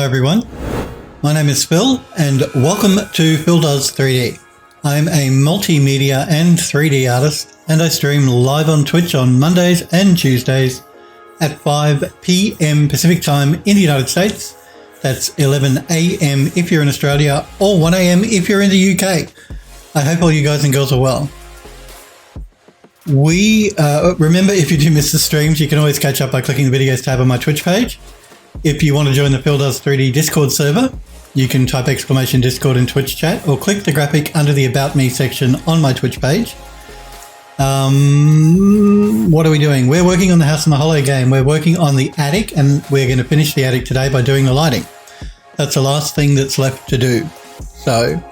everyone, my name is Phil and welcome to Phil Does 3D. I'm a multimedia and 3D artist and I stream live on Twitch on Mondays and Tuesdays at 5 p.m. Pacific time in the United States. That's 11 a.m. if you're in Australia or 1 a.m. if you're in the UK. I hope all you guys and girls are well. Remember, if you do miss the streams, you can always catch up by clicking the videos tab on my Twitch page. If you want to join the Phil Does 3D Discord server, you can type !Discord in Twitch chat or click the graphic under the About Me section on my Twitch page. What are we doing? We're working on the House in the Hollow game. We're working on the attic and we're going to finish the attic today by doing the lighting. That's the last thing that's left to do. So,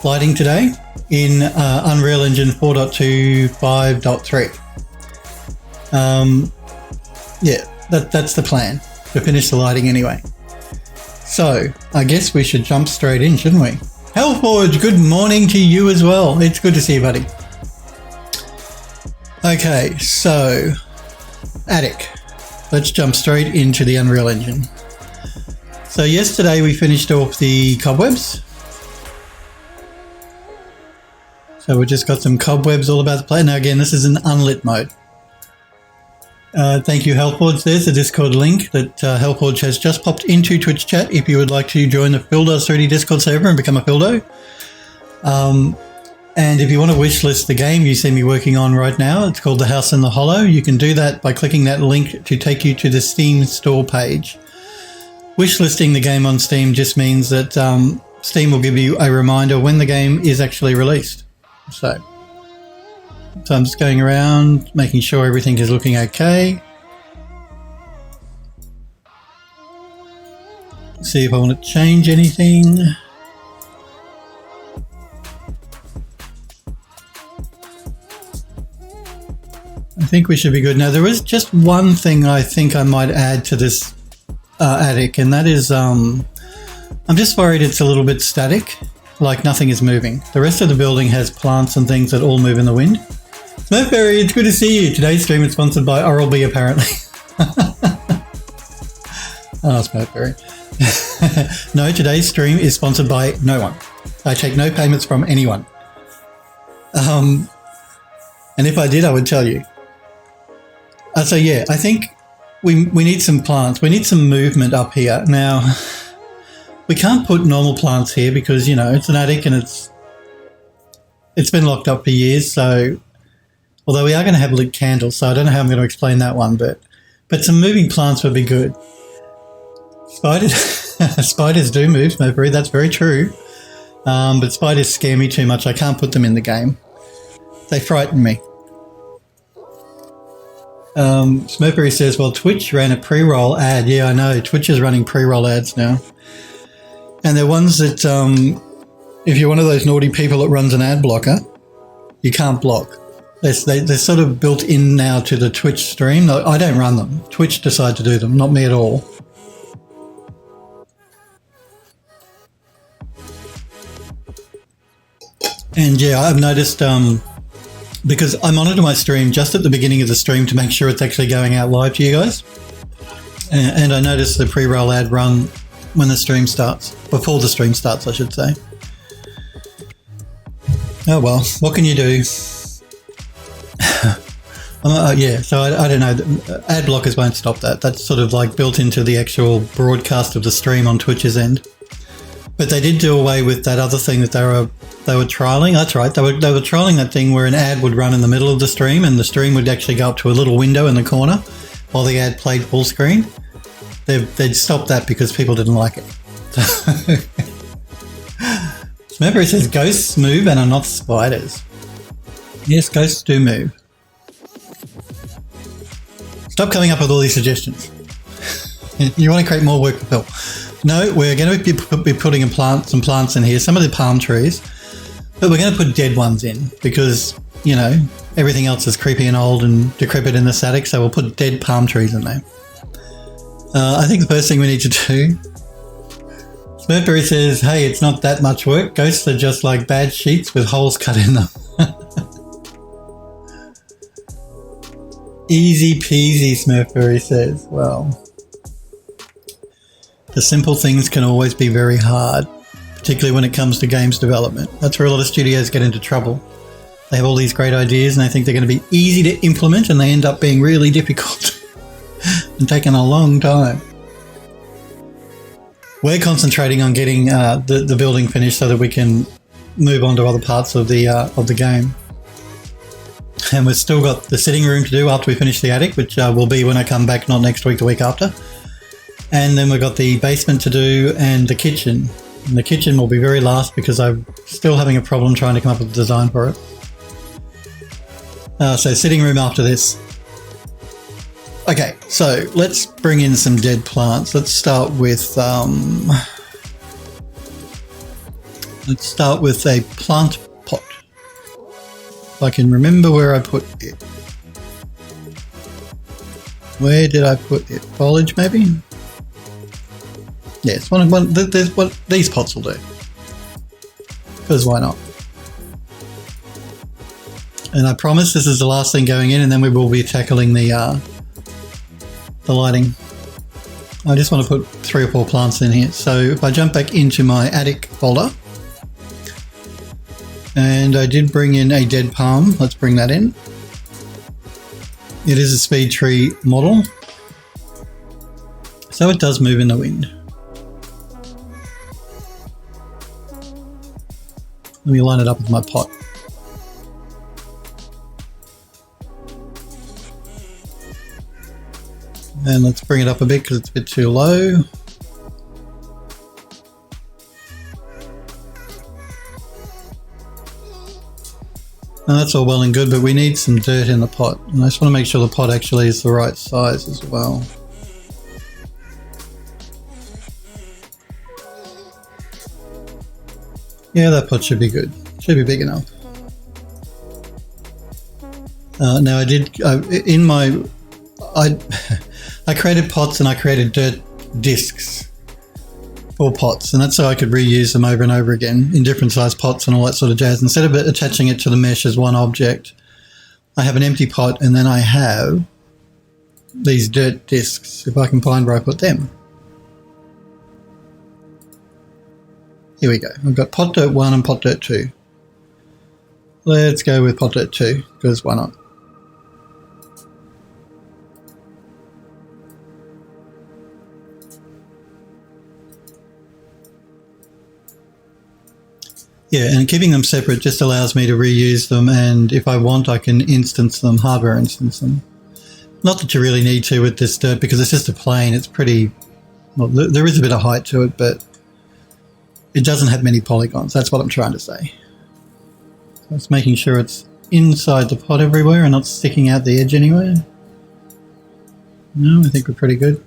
lighting today in Unreal Engine 4.2.5.3. Yeah, that's the plan. To finish the lighting anyway. So, I guess we should jump straight in, shouldn't we? Hellforge, good morning to you as well. It's good to see you, buddy. Okay, so, attic. Let's jump straight into the Unreal Engine. So yesterday we finished off the cobwebs. So we just got some cobwebs all about the place. Now again, this is an unlit mode. Thank you, Hellforge. There's the Discord link that Hellforge has just popped into Twitch chat if you would like to join the Phil Does 3D Discord server and become a Phildo. And if you want to wishlist the game you see me working on right now, it's called The House in the Hollow. You can do that by clicking that link to take you to the Steam store page. Wishlisting the game on Steam just means that Steam will give you a reminder when the game is actually released. So I'm just going around, making sure everything is looking okay. See if I want to change anything. I think we should be good. Now, there is just one thing I think I might add to this attic, and that is I'm just worried it's a little bit static, like nothing is moving. The rest of the building has plants and things that all move in the wind. Smurfberry, it's good to see you. Today's stream is sponsored by Oral-B, apparently. Oh, Smurfberry. No, today's stream is sponsored by no one. I take no payments from anyone. And if I did, I would tell you. So yeah, I think we need some plants. We need some movement up here. Now, we can't put normal plants here because, you know, it's an attic and it's been locked up for years, so... Although we are going to have lit candles, so I don't know how I'm going to explain that one, but some moving plants would be good. Spiders do move, Smurfberry, that's very true. But spiders scare me too much. I can't put them in the game. They frighten me. Smurfberry says, well, Twitch ran a pre-roll ad. Yeah, I know. Twitch is running pre-roll ads now. And they're ones that, if you're one of those naughty people that runs an ad blocker, you can't block. They're sort of built in now to the Twitch stream. No, I don't run them. Twitch decide to do them, not me at all. And yeah, I've noticed, because I monitor my stream just at the beginning of the stream to make sure it's actually going out live to you guys. And I noticed the pre-roll ad run when the stream starts. Before the stream starts, I should say. Oh well, what can you do? Yeah, so I don't know. Ad blockers won't stop that. That's sort of like built into the actual broadcast of the stream on Twitch's end. But they did do away with that other thing that they were trialing. That's right. They were trialing that thing where an ad would run in the middle of the stream and the stream would actually go up to a little window in the corner while the ad played full screen. They'd stopped that because people didn't like it. Remember, it says ghosts move and are not spiders. Yes, ghosts do move. Stop coming up with all these suggestions. You want to create more work for Phil. No, we're going to be putting some plants in here, some of the palm trees, but we're going to put dead ones in because, you know, everything else is creepy and old and decrepit in the attic, so we'll put dead palm trees in there. I think the first thing we need to do... Smurfberry says, hey, it's not that much work. Ghosts are just like bad sheets with holes cut in them. Easy peasy, Smurfberry says. Well, The simple things can always be very hard, particularly when it comes to games development. That's where a lot of studios get into trouble. They have all these great ideas and they think they're going to be easy to implement, and they end up being really difficult and taking a long time. We're concentrating on getting the building finished so that we can move on to other parts of the game. And we've still got the sitting room to do after we finish the attic, which will be when I come back, not next week, the week after. And then we've got the basement to do and the kitchen. And the kitchen will be very last because I'm still having a problem trying to come up with a design for it. So sitting room after this. Okay, so let's bring in some dead plants. Let's start with a plant pot. If I can remember where I put it. Where did I put it? Foliage, maybe? Yes, these pots will do. Because why not? And I promise this is the last thing going in, and then we will be tackling the lighting. I just want to put 3 or 4 plants in here. So if I jump back into my attic folder, and I did bring in a dead palm. Let's bring that in. It is a speed tree model, so it does move in the wind. Let me line it up with my pot. And let's bring it up a bit because it's a bit too low. Now that's all well and good, but we need some dirt in the pot. And I just want to make sure the pot actually is the right size as well. Yeah, that pot should be good. Should be big enough. Now I did, I created pots and I created dirt discs for pots, and that's so I could reuse them over and over again in different size pots and all that sort of jazz. Instead of attaching it to the mesh as one object, I have an empty pot and then I have these dirt discs, if I can find where I put them. Here we go. I've got pot dirt 1 and pot dirt 2. Let's go with pot dirt 2, because why not? Yeah, and keeping them separate just allows me to reuse them, and if I want, I can instance them, hardware instance them. Not that you really need to with this dirt, because it's just a plane. It's pretty, well, there is a bit of height to it, but it doesn't have many polygons. That's what I'm trying to say. So it's making sure it's inside the pot everywhere and not sticking out the edge anywhere. No, I think we're pretty good.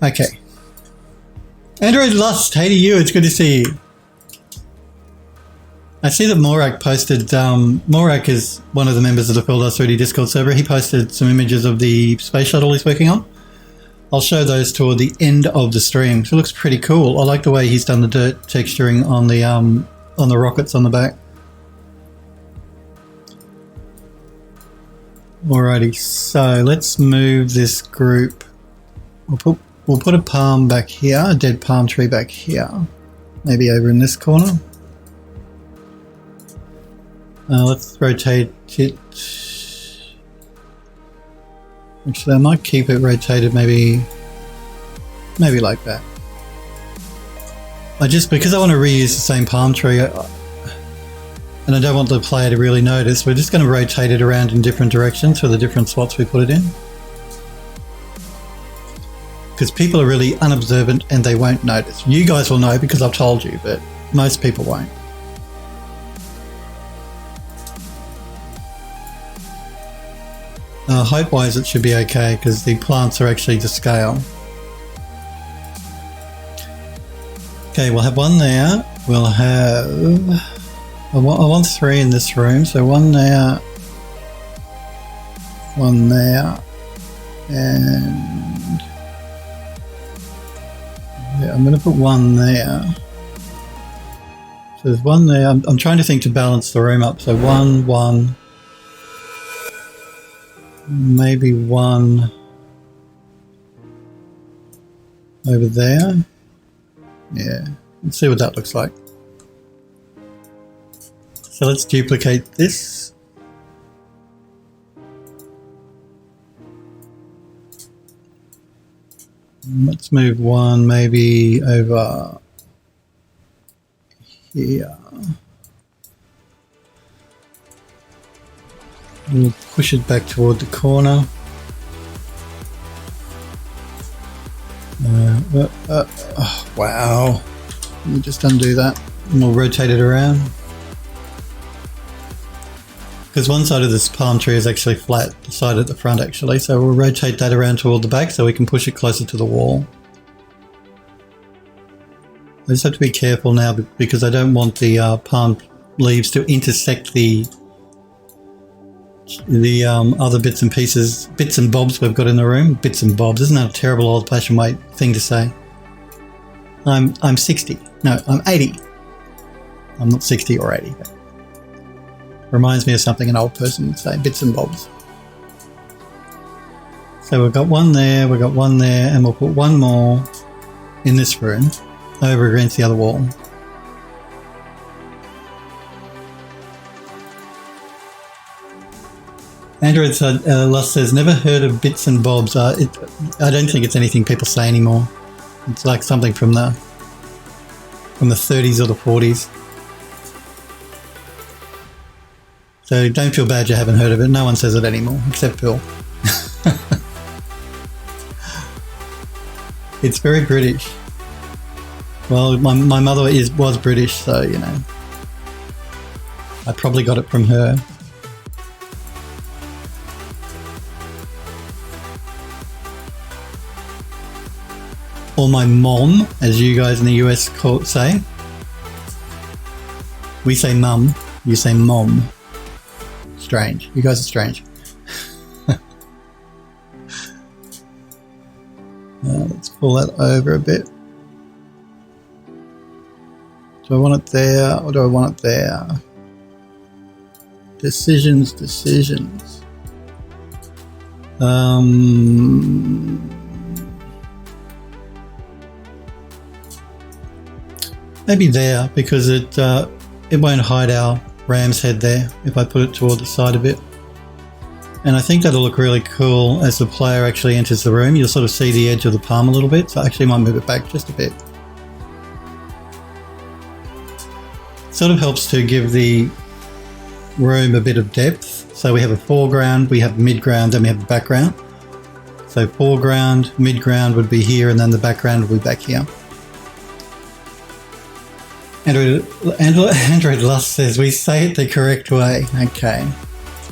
Okay. Android Lust, hey to you, it's good to see you. I see that Morak posted, Morak is one of the members of the Fildos 3D Discord server. He posted some images of the space shuttle he's working on. I'll show those toward the end of the stream. So it looks pretty cool. I like the way he's done the dirt texturing on the rockets on the back. Alrighty, so let's move this group. We'll put a palm back here, a dead palm tree back here. Maybe over in this corner. Let's rotate it. Actually, I might keep it rotated maybe like that. Because I want to reuse the same palm tree, and I don't want the player to really notice, we're just going to rotate it around in different directions for the different spots we put it in. Because people are really unobservant and they won't notice. You guys will know because I've told you, but most people won't. Height-wise, it should be okay because the plants are actually to scale. Okay, we'll have one there. We'll have... I want 3 in this room, so 1 there, 1 there, and... yeah, I'm going to put 1 there. So there's one there. I'm trying to think to balance the room up. So one, maybe one over there. Yeah, let's see what that looks like. So let's duplicate this. Let's move one maybe over here. We'll push it back toward the corner. Oh, wow. Let me just undo that and we'll rotate it around. Because one side of this palm tree is actually flat, the side at the front actually, so we'll rotate that around toward the back so we can push it closer to the wall. I just have to be careful now because I don't want the palm leaves to intersect the other bits and pieces, bits and bobs we've got in the room. Bits and bobs, isn't that a terrible old-fashioned thing to say? I'm 60. No, I'm 80. I'm not 60 or 80. But reminds me of something an old person would say, bits and bobs. So we've got one there, we've got one there, and we'll put one more in this room over against the other wall. Android Lust says, never heard of bits and bobs. I don't think it's anything people say anymore. It's like something from the 30s or the 40s. So don't feel bad you haven't heard of it. No one says it anymore, except Phil. It's very British. Well, my mother was British, so, you know, I probably got it from her. Or my mom, as you guys in the US say. We say mum, you say mom. Strange. You guys are strange. Let's pull that over a bit. Do I want it there or do I want it there? Decisions. Maybe there, because it won't hide our ram's head there if I put it toward the side a bit. And I think that'll look really cool as the player actually enters the room. You'll sort of see the edge of the palm a little bit, so I actually might move it back just a bit. Sort of helps to give the room a bit of depth. So we have a foreground, we have mid-ground, then we have the background. So foreground, mid-ground would be here, and then the background would be back here. Android Lust says, we say it the correct way.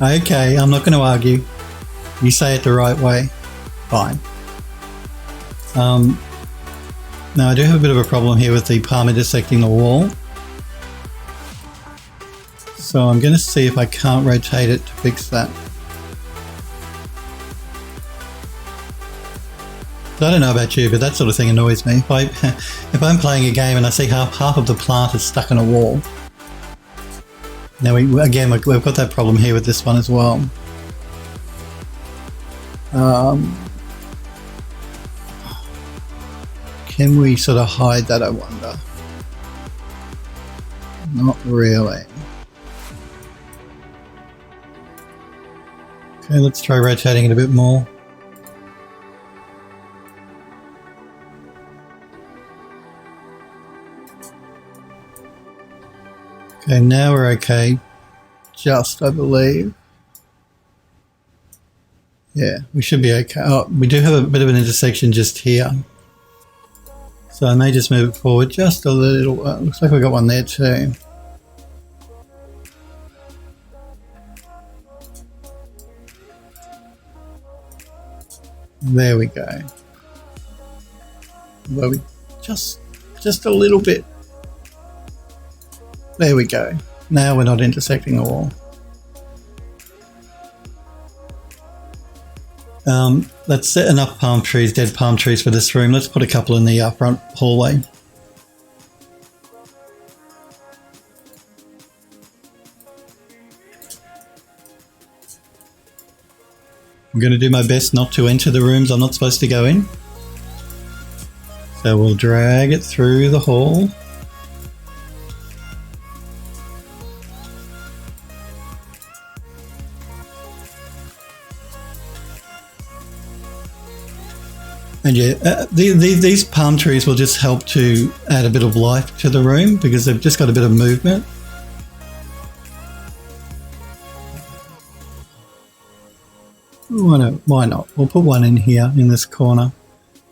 Okay, I'm not going to argue. You say it the right way. Fine. Now I do have a bit of a problem here with the palm intersecting the wall. So I'm going to see if I can't rotate it to fix that. I don't know about you, but that sort of thing annoys me. If I'm playing a game and I see half of the plant is stuck on a wall. Now we've got that problem here with this one as well. Can we sort of hide that, I wonder? Not really. Okay, let's try rotating it a bit more. Okay, now we're okay. Just, I believe. Yeah, we should be okay. Oh, we do have a bit of an intersection just here. So I may just move it forward just a little. Looks like we've got one there too. There we go. Well, we just a little bit. There we go. Now we're not intersecting the wall. Let's set enough palm trees, dead palm trees for this room. Let's put a couple in the front hallway. I'm going to do my best not to enter the rooms I'm not supposed to go in. So we'll drag it through the hall. And yeah, these palm trees will just help to add a bit of life to the room because they've just got a bit of movement. Why not? We'll put one in here in this corner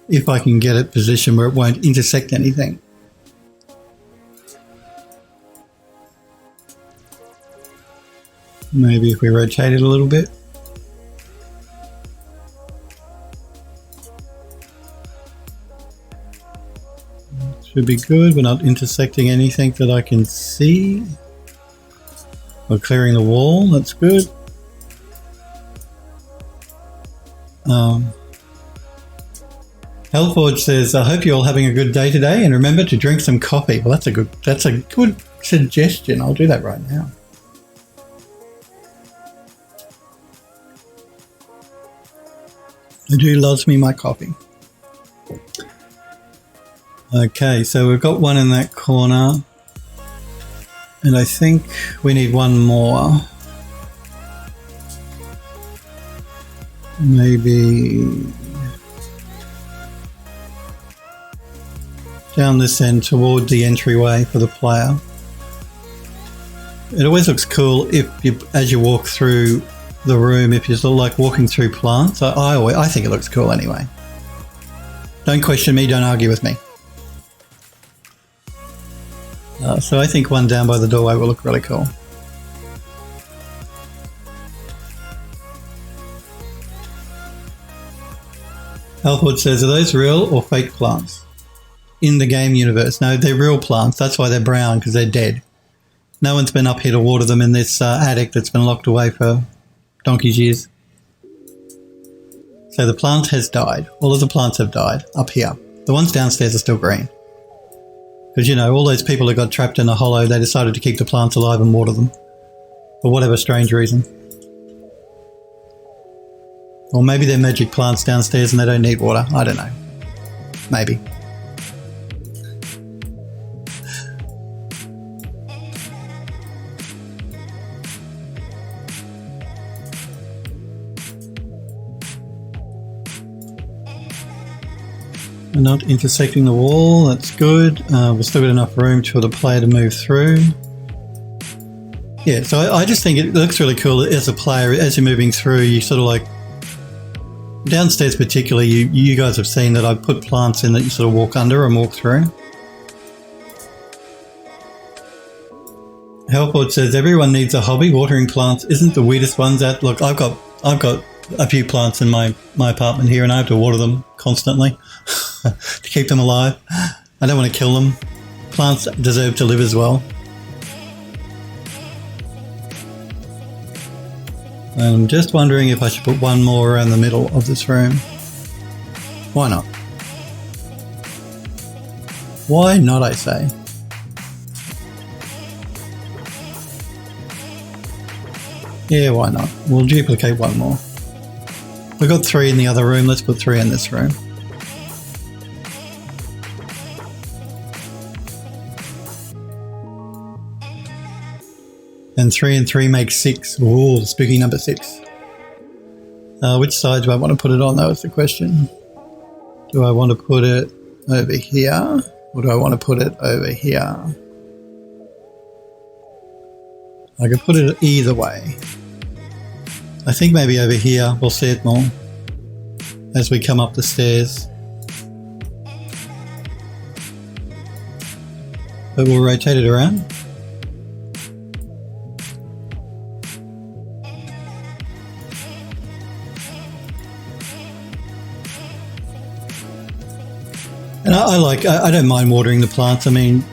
if I can get it positioned where it won't intersect anything. Maybe if we rotate it a little bit. Should be good. We're not intersecting anything that I can see. We're clearing the wall. That's good. Hellforge says, I hope you're all having a good day today and remember to drink some coffee. Well, that's a good suggestion. I'll do that right now. I do loves me my coffee. Okay, so we've got one in that corner. And I think we need one more. Maybe down this end toward the entryway for the player. It always looks cool if you, as you walk through the room, if you're sort of like walking through plants. I think it looks cool anyway. Don't question me, don't argue with me. So I think one down by the doorway will look really cool. Healthwood says, are those real or fake plants? In the game universe. No, they're real plants. That's why they're brown, because they're dead. No one's been up here to water them in this attic that's been locked away for donkey's years. So the plant has died. All of the plants have died up here. The ones downstairs are still green. Because, you know, all those people who got trapped in a hollow, they decided to keep the plants alive and water them. For whatever strange reason. Or maybe they're magic plants downstairs and they don't need water. I don't know. Maybe. We're not intersecting the wall. That's good. We've still got enough room for the player to move through. Yeah, so I just think it looks really cool as a player. As you're moving through, you sort of like... Downstairs particularly, you guys have seen that I put plants in that you sort of walk under and walk through. Hellford says, everyone needs a hobby. Watering plants isn't the weirdest ones out. Look, I've got a few plants in my apartment here and I have to water them constantly to keep them alive. I don't want to kill them. Plants deserve to live as well. I'm just wondering if I should put one more around the middle of this room. Why not? Why not, I say? Yeah, why not? We'll duplicate one more. We've got 3 in the other room. Let's put 3 in this room. And 3 and 3 makes 6. Ooh, spooky number 6. Which side do I want to put it on? That was the question. Do I want to put it over here? Or do I want to put it over here? I could put it either way. I think maybe over here we'll see it more as we come up the stairs. But we'll rotate it around. And I don't mind watering the plants. I mean,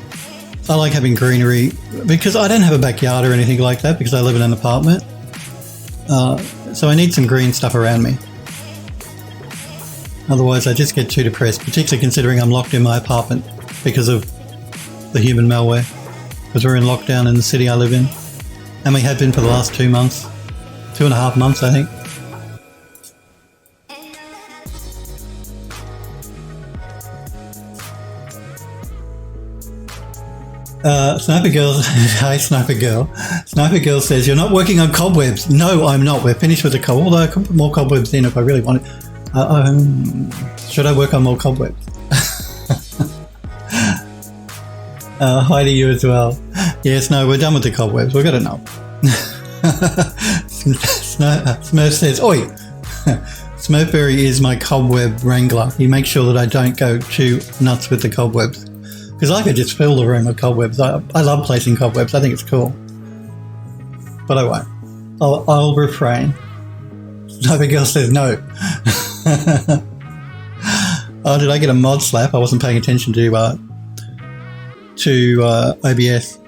I like having greenery because I don't have a backyard or anything like that because I live in an apartment. So I need some green stuff around me. Otherwise I just get too depressed, particularly considering I'm locked in my apartment because of the human malware. Because we're in lockdown in the city I live in. And we have been for the last 2 months. 2.5 months, I think. Sniper Girl, hi Sniper Girl. Sniper Girl says, you're not working on cobwebs. No, I'm not. We're finished with the cobwebs. Although I can put more cobwebs in if I really want it. Should I work on more cobwebs? Hi to you as well. Yes, no, we're done with the cobwebs. We've got enough. Smurf says, oi! Smurfberry is my cobweb wrangler. He makes sure that I don't go too nuts with the cobwebs. Because I could just fill the room with cobwebs. I love placing cobwebs. I think it's cool. But I won't. I'll refrain. Sniper Girl says no. Oh, did I get a mod slap? I wasn't paying attention to OBS.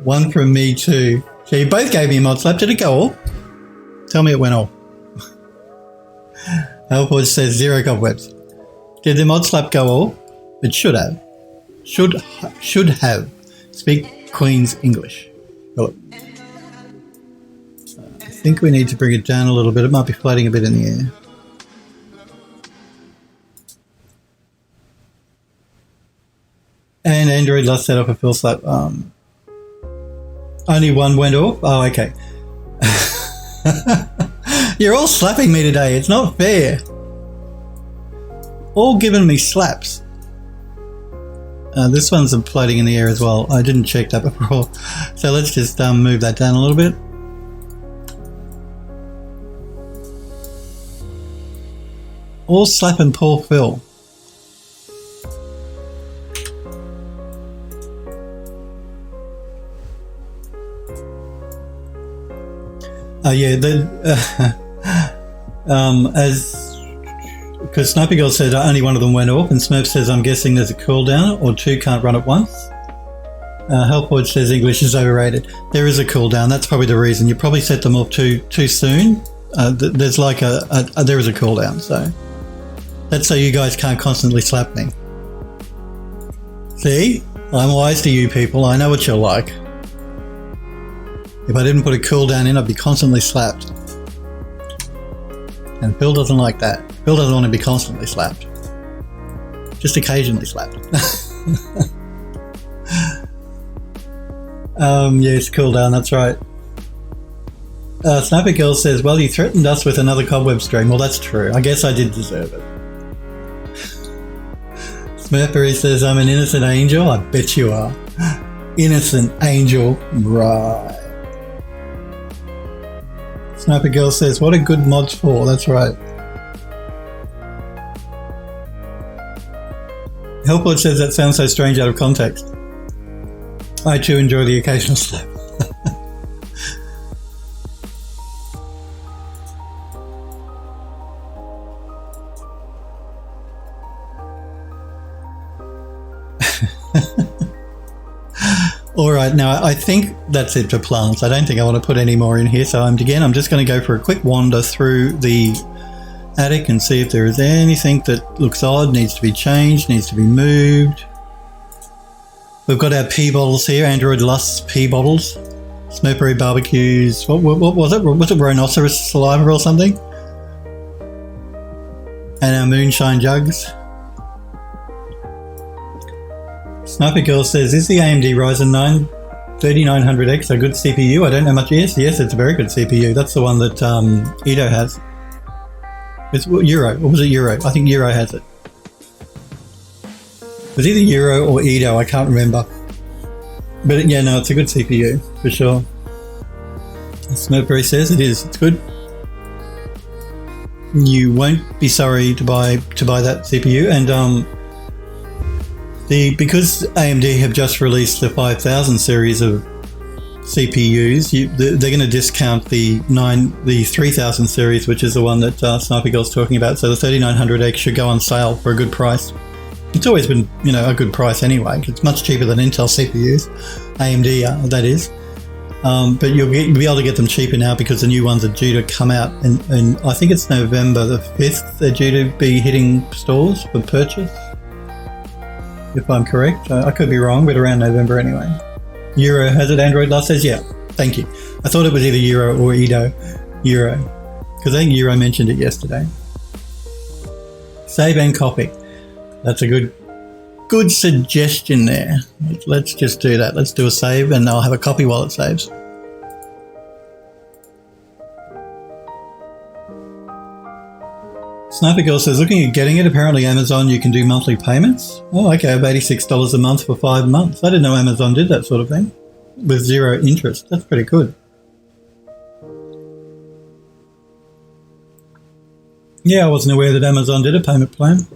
One from me too. So you both gave me a mod slap. Did it go off? Tell me it went off. Hellforge says 0 cobwebs. Did the mod slap go off? It should have. Should have. Speak Queen's English. Hello. I think we need to bring it down a little bit. It might be floating a bit in the air. And Android last set off a full slap. Only one went off? Oh, okay. You're all slapping me today. It's not fair. All giving me slaps. This one's floating in the air as well. I didn't check that before. So let's just move that down a little bit. All slapping poor Phil. Oh yeah, because Sniper Girl said only one of them went off, and Smurf says I'm guessing there's a cooldown or 2 can't run at once. Hellforge says English is overrated. There is a cooldown. That's probably the reason. You probably set them off too soon. There's like there is a cooldown, so that's so you guys can't constantly slap me. See, I'm wise to you people. I know what you're like. If I didn't put a cooldown in, I'd be constantly slapped. And Phil doesn't like that. Phil doesn't want to be constantly slapped. Just occasionally slapped. Yes, cooldown, that's right. Sniper Girl says, well, you threatened us with another cobweb stream. Well, that's true. I guess I did deserve it. Smurfberry says, I'm an innocent angel. I bet you are. Innocent angel. Right. Sniper Girl says, what a good mods for. That's right. Hellport says that sounds so strange out of context. I too enjoy the occasional slap. All right, now I think that's it for plants. I don't think I want to put any more in here. So I'm just going to go for a quick wander through the attic and see if there is anything that looks odd, needs to be changed, needs to be moved. We've got our pee bottles here, Android Lust's pee bottles. Smurfberry barbecues. What was it? Was it rhinoceros saliva or something? And our moonshine jugs. Sniper Girl says, is the AMD Ryzen 9 3900X a good CPU? I don't know much. Yes, it's a very good CPU. That's the one that Edo has. It's Euro, or was it Euro? I think Euro has it. It was either Euro or Edo, I can't remember. But yeah, no, it's a good CPU, for sure. Smurfberry says it is, it's good. You won't be sorry to buy that CPU, and because AMD have just released the 5000 series of CPUs, they're going to discount the 3000 series, which is the one that Sniper Girl's talking about. So the 3900X should go on sale for a good price. It's always been, a good price anyway. It's much cheaper than Intel CPUs, AMD, that is. But you'll be able to get them cheaper now because the new ones are due to come out, and I think it's November the 5th. They're due to be hitting stores for purchase, if I'm correct. I could be wrong, but around November anyway. Euro has it, Android Last says, yeah, thank you. I thought it was either Euro or Edo. Euro, because I think Euro mentioned it yesterday. Save and copy. That's a good good suggestion there. Let's just do that. Let's do a save, and I'll have a copy while it saves. Sniper Girl says, looking at getting it, apparently Amazon, you can do monthly payments. Oh, okay, about $86 a month for 5 months. I didn't know Amazon did that sort of thing with zero interest. That's pretty good. Yeah, I wasn't aware that Amazon did a payment plan.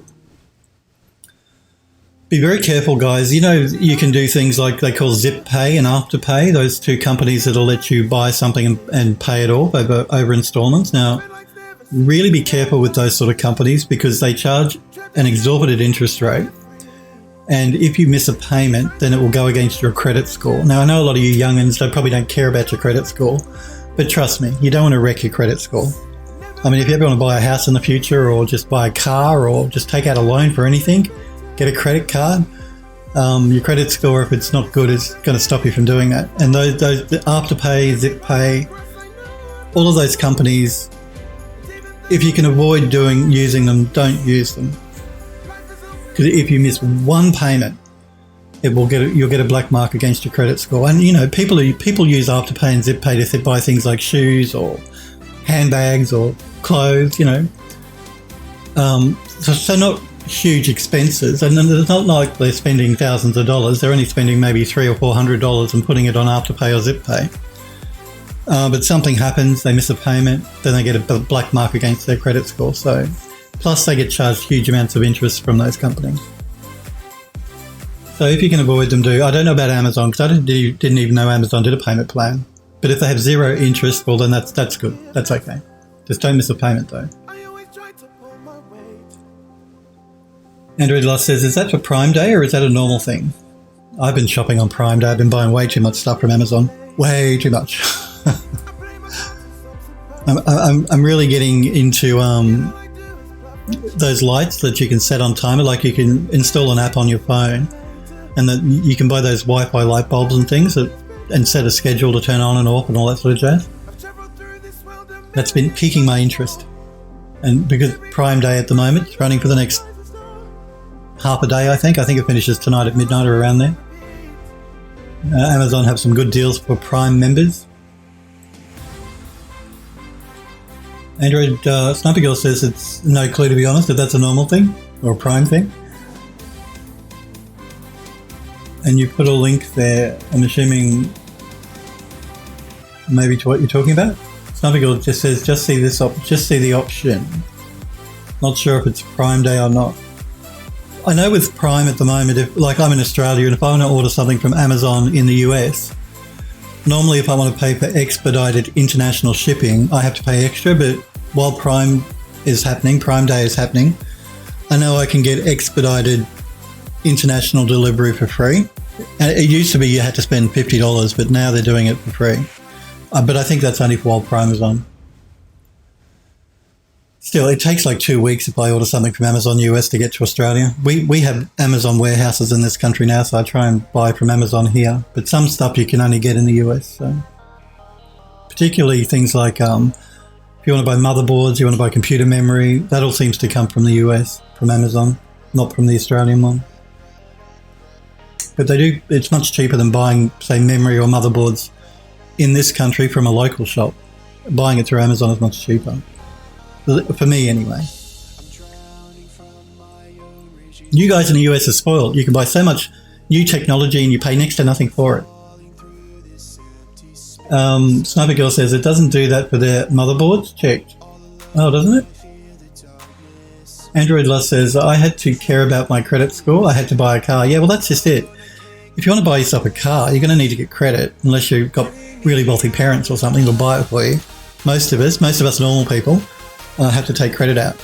Be very careful, guys. You know, you can do things like they call Zip Pay and Afterpay, those two companies that'll let you buy something and pay it off over installments. Now, really be careful with those sort of companies because they charge an exorbitant interest rate. And if you miss a payment, then it will go against your credit score. Now, I know a lot of you young'uns, they probably don't care about your credit score, but trust me, you don't want to wreck your credit score. I mean, if you ever want to buy a house in the future or just buy a car or just take out a loan for anything, get a credit card, your credit score, if it's not good, is going to stop you from doing that. And those Afterpay, Zip Pay, all of those companies, if you can avoid using them, don't use them. Because if you miss one payment, you'll get a black mark against your credit score. And you know, people use Afterpay and Zip Pay to buy things like shoes or handbags or clothes. You know, so not huge expenses, and it's not like they're spending thousands of dollars. They're only spending maybe $300 or $400 and putting it on Afterpay or Zip Pay. But something happens, they miss a payment, then they get a black mark against their credit score. So, plus they get charged huge amounts of interest from those companies. So if you can avoid them, do. I don't know about Amazon because I didn't even know Amazon did a payment plan. But if they have zero interest, well then that's good. That's okay. Just don't miss a payment though. Android Lost says, is that for Prime Day or is that a normal thing? I've been shopping on Prime Day. I've been buying way too much stuff from Amazon. Way too much. I'm really getting into those lights that you can set on timer. Like you can install an app on your phone and that you can buy those Wi-Fi light bulbs and things and set a schedule to turn on and off and all that sort of jazz. That's been piquing my interest. And because Prime Day at the moment is running for the next half a day, I think it finishes tonight at midnight or around there. Amazon have some good deals for Prime members. Android Sniper Girl says it's no clue, to be honest, if that's a normal thing or a Prime thing. And you put a link there, I'm assuming maybe to what you're talking about. Sniper Girl just says, just see the option. Not sure if it's Prime Day or not. I know with Prime at the moment, if like I'm in Australia and if I want to order something from Amazon in the US, normally if I want to pay for expedited international shipping, I have to pay extra, but while Prime Day is happening, I know I can get expedited international delivery for free. And it used to be you had to spend $50, but now they're doing it for free. But I think that's only for while Prime is on. Still, it takes like 2 weeks if I order something from Amazon US to get to Australia. We have Amazon warehouses in this country now, so I try and buy from Amazon here. But some stuff you can only get in the US. So, particularly things like if you want to buy motherboards, you want to buy computer memory, that all seems to come from the US, from Amazon, not from the Australian one. But it's much cheaper than buying, say, memory or motherboards in this country from a local shop. Buying it through Amazon is much cheaper. For me, anyway. You guys in the US are spoiled. You can buy so much new technology and you pay next to nothing for it. Sniper Girl says it doesn't do that for their motherboards. Checked. Oh, doesn't it? Android Lust says, I had to care about my credit score. I had to buy a car. Yeah, well, that's just it. If you want to buy yourself a car, you're going to need to get credit unless you've got really wealthy parents or something who'll buy it for you. Most of us normal people, have to take credit out.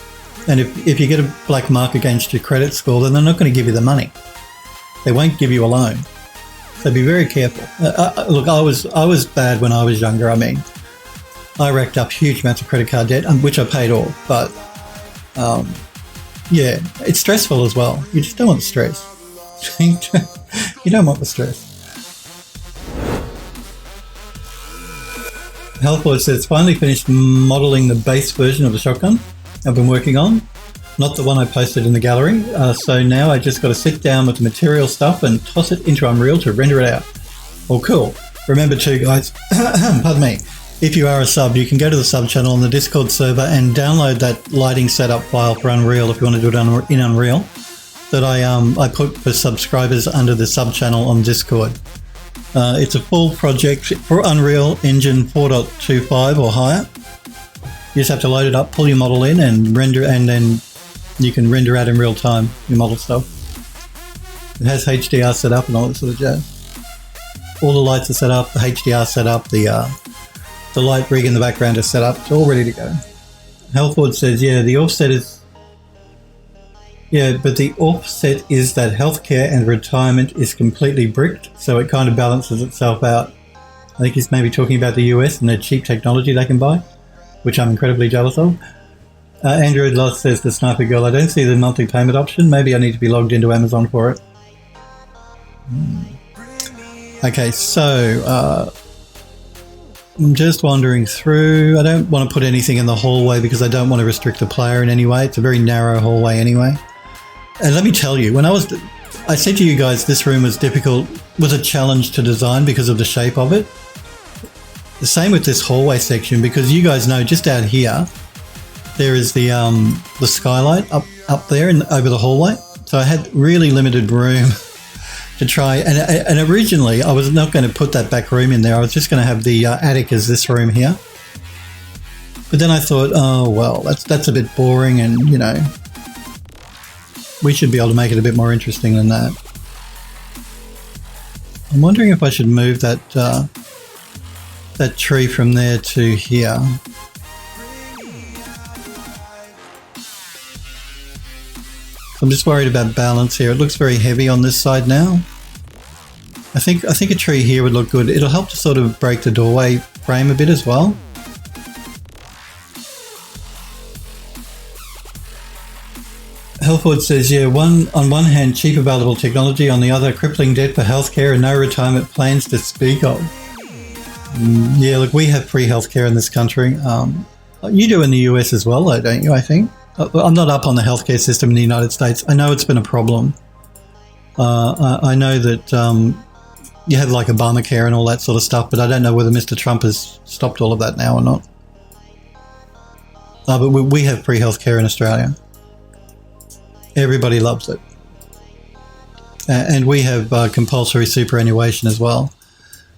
And if you get a black mark against your credit score, then they're not going to give you the money. They won't give you a loan. So be very careful. Look, I was bad when I was younger. I mean, I racked up huge amounts of credit card debt, which I paid off. But yeah, it's stressful as well. You just don't want the stress. You don't want the stress. Healthboard says, finally finished modelling the base version of the shotgun I've been working on. not the one I posted in the gallery. So now I just got to sit down with the material stuff and toss it into Unreal to render it out. Well, cool. Remember too, guys, pardon me, if you are a sub, you can go to the sub channel on the Discord server and download that lighting setup file for Unreal if you want to do it in Unreal that I put for subscribers under the sub channel on Discord. It's a full project for Unreal Engine 4.25 or higher. You just have to load it up, pull your model in and render, and then you can render out in real time your model stuff. It has HDR set up and all that sort of jazz. All the lights are set up, the HDR set up, the light rig in the background is set up. It's all ready to go. Halford says, yeah, the offset is... Yeah, but the offset is that healthcare and retirement is completely bricked, so it kind of balances itself out. I think he's maybe talking about the US and the cheap technology they can buy, which I'm incredibly jealous of. Android Lost says, the Sniper Girl, I don't see the monthly payment option. Maybe I need to be logged into Amazon for it. Okay, so I'm just wandering through. I don't want to put anything in the hallway because I don't want to restrict the player in any way. It's a very narrow hallway anyway. And let me tell you, when I said to you guys this room was a challenge to design because of the shape of it. The same with this hallway section, because you guys know just out here, there is the skylight up there and over the hallway. So I had really limited room to try, and originally I was not going to put that back room in there. I was just going to have the attic as this room here. But then I thought, oh well, that's a bit boring, and you know, we should be able to make it a bit more interesting than that. I'm wondering if I should move that that tree from there to here. I'm just worried about balance here. It looks very heavy on this side now. I think a tree here would look good. It'll help to sort of break the doorway frame a bit as well. Helford says, yeah, on one hand, cheap available technology, on the other, crippling debt for healthcare and no retirement plans to speak of. Yeah, look, we have free healthcare in this country. You do in the US as well, though, don't you, I think? I'm not up on the healthcare system in the United States. I know it's been a problem. I know that you have like Obamacare and all that sort of stuff, but I don't know whether Mr. Trump has stopped all of that now or not. But we have free healthcare in Australia. Everybody loves it. And we have compulsory superannuation as well.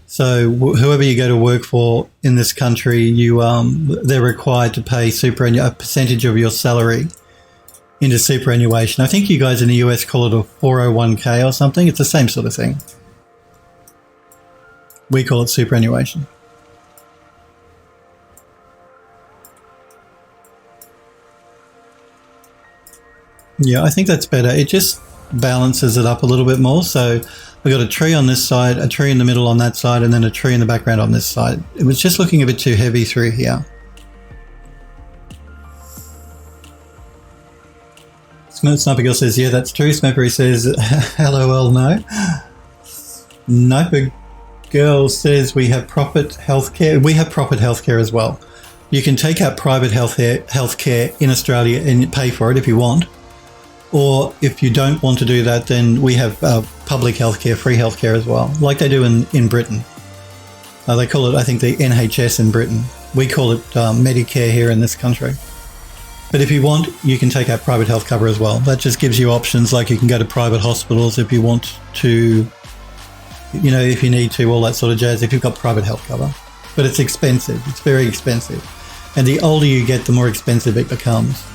So whoever you go to work for in this country, they're required to pay a percentage of your salary into superannuation. I think you guys in the US call it a 401k or something. It's the same sort of thing. We call it superannuation. Yeah, I think that's better. It just balances it up a little bit more. So we've got a tree on this side, a tree in the middle on that side, and then a tree in the background on this side. It was just looking a bit too heavy through here. Sniper Girl says, yeah, that's true. Sniper says, LOL, no. Sniper Girl says we have profit healthcare. We have profit healthcare as well. You can take out private healthcare in Australia and pay for it if you want. Or if you don't want to do that, then we have public healthcare, free healthcare as well, like they do in Britain. They call it, I think, the NHS in Britain. We call it Medicare here in this country. But if you want, you can take out private health cover as well. That just gives you options, like you can go to private hospitals if you want to, you know, if you need to, all that sort of jazz, if you've got private health cover. But it's expensive. It's very expensive. And the older you get, the more expensive it becomes.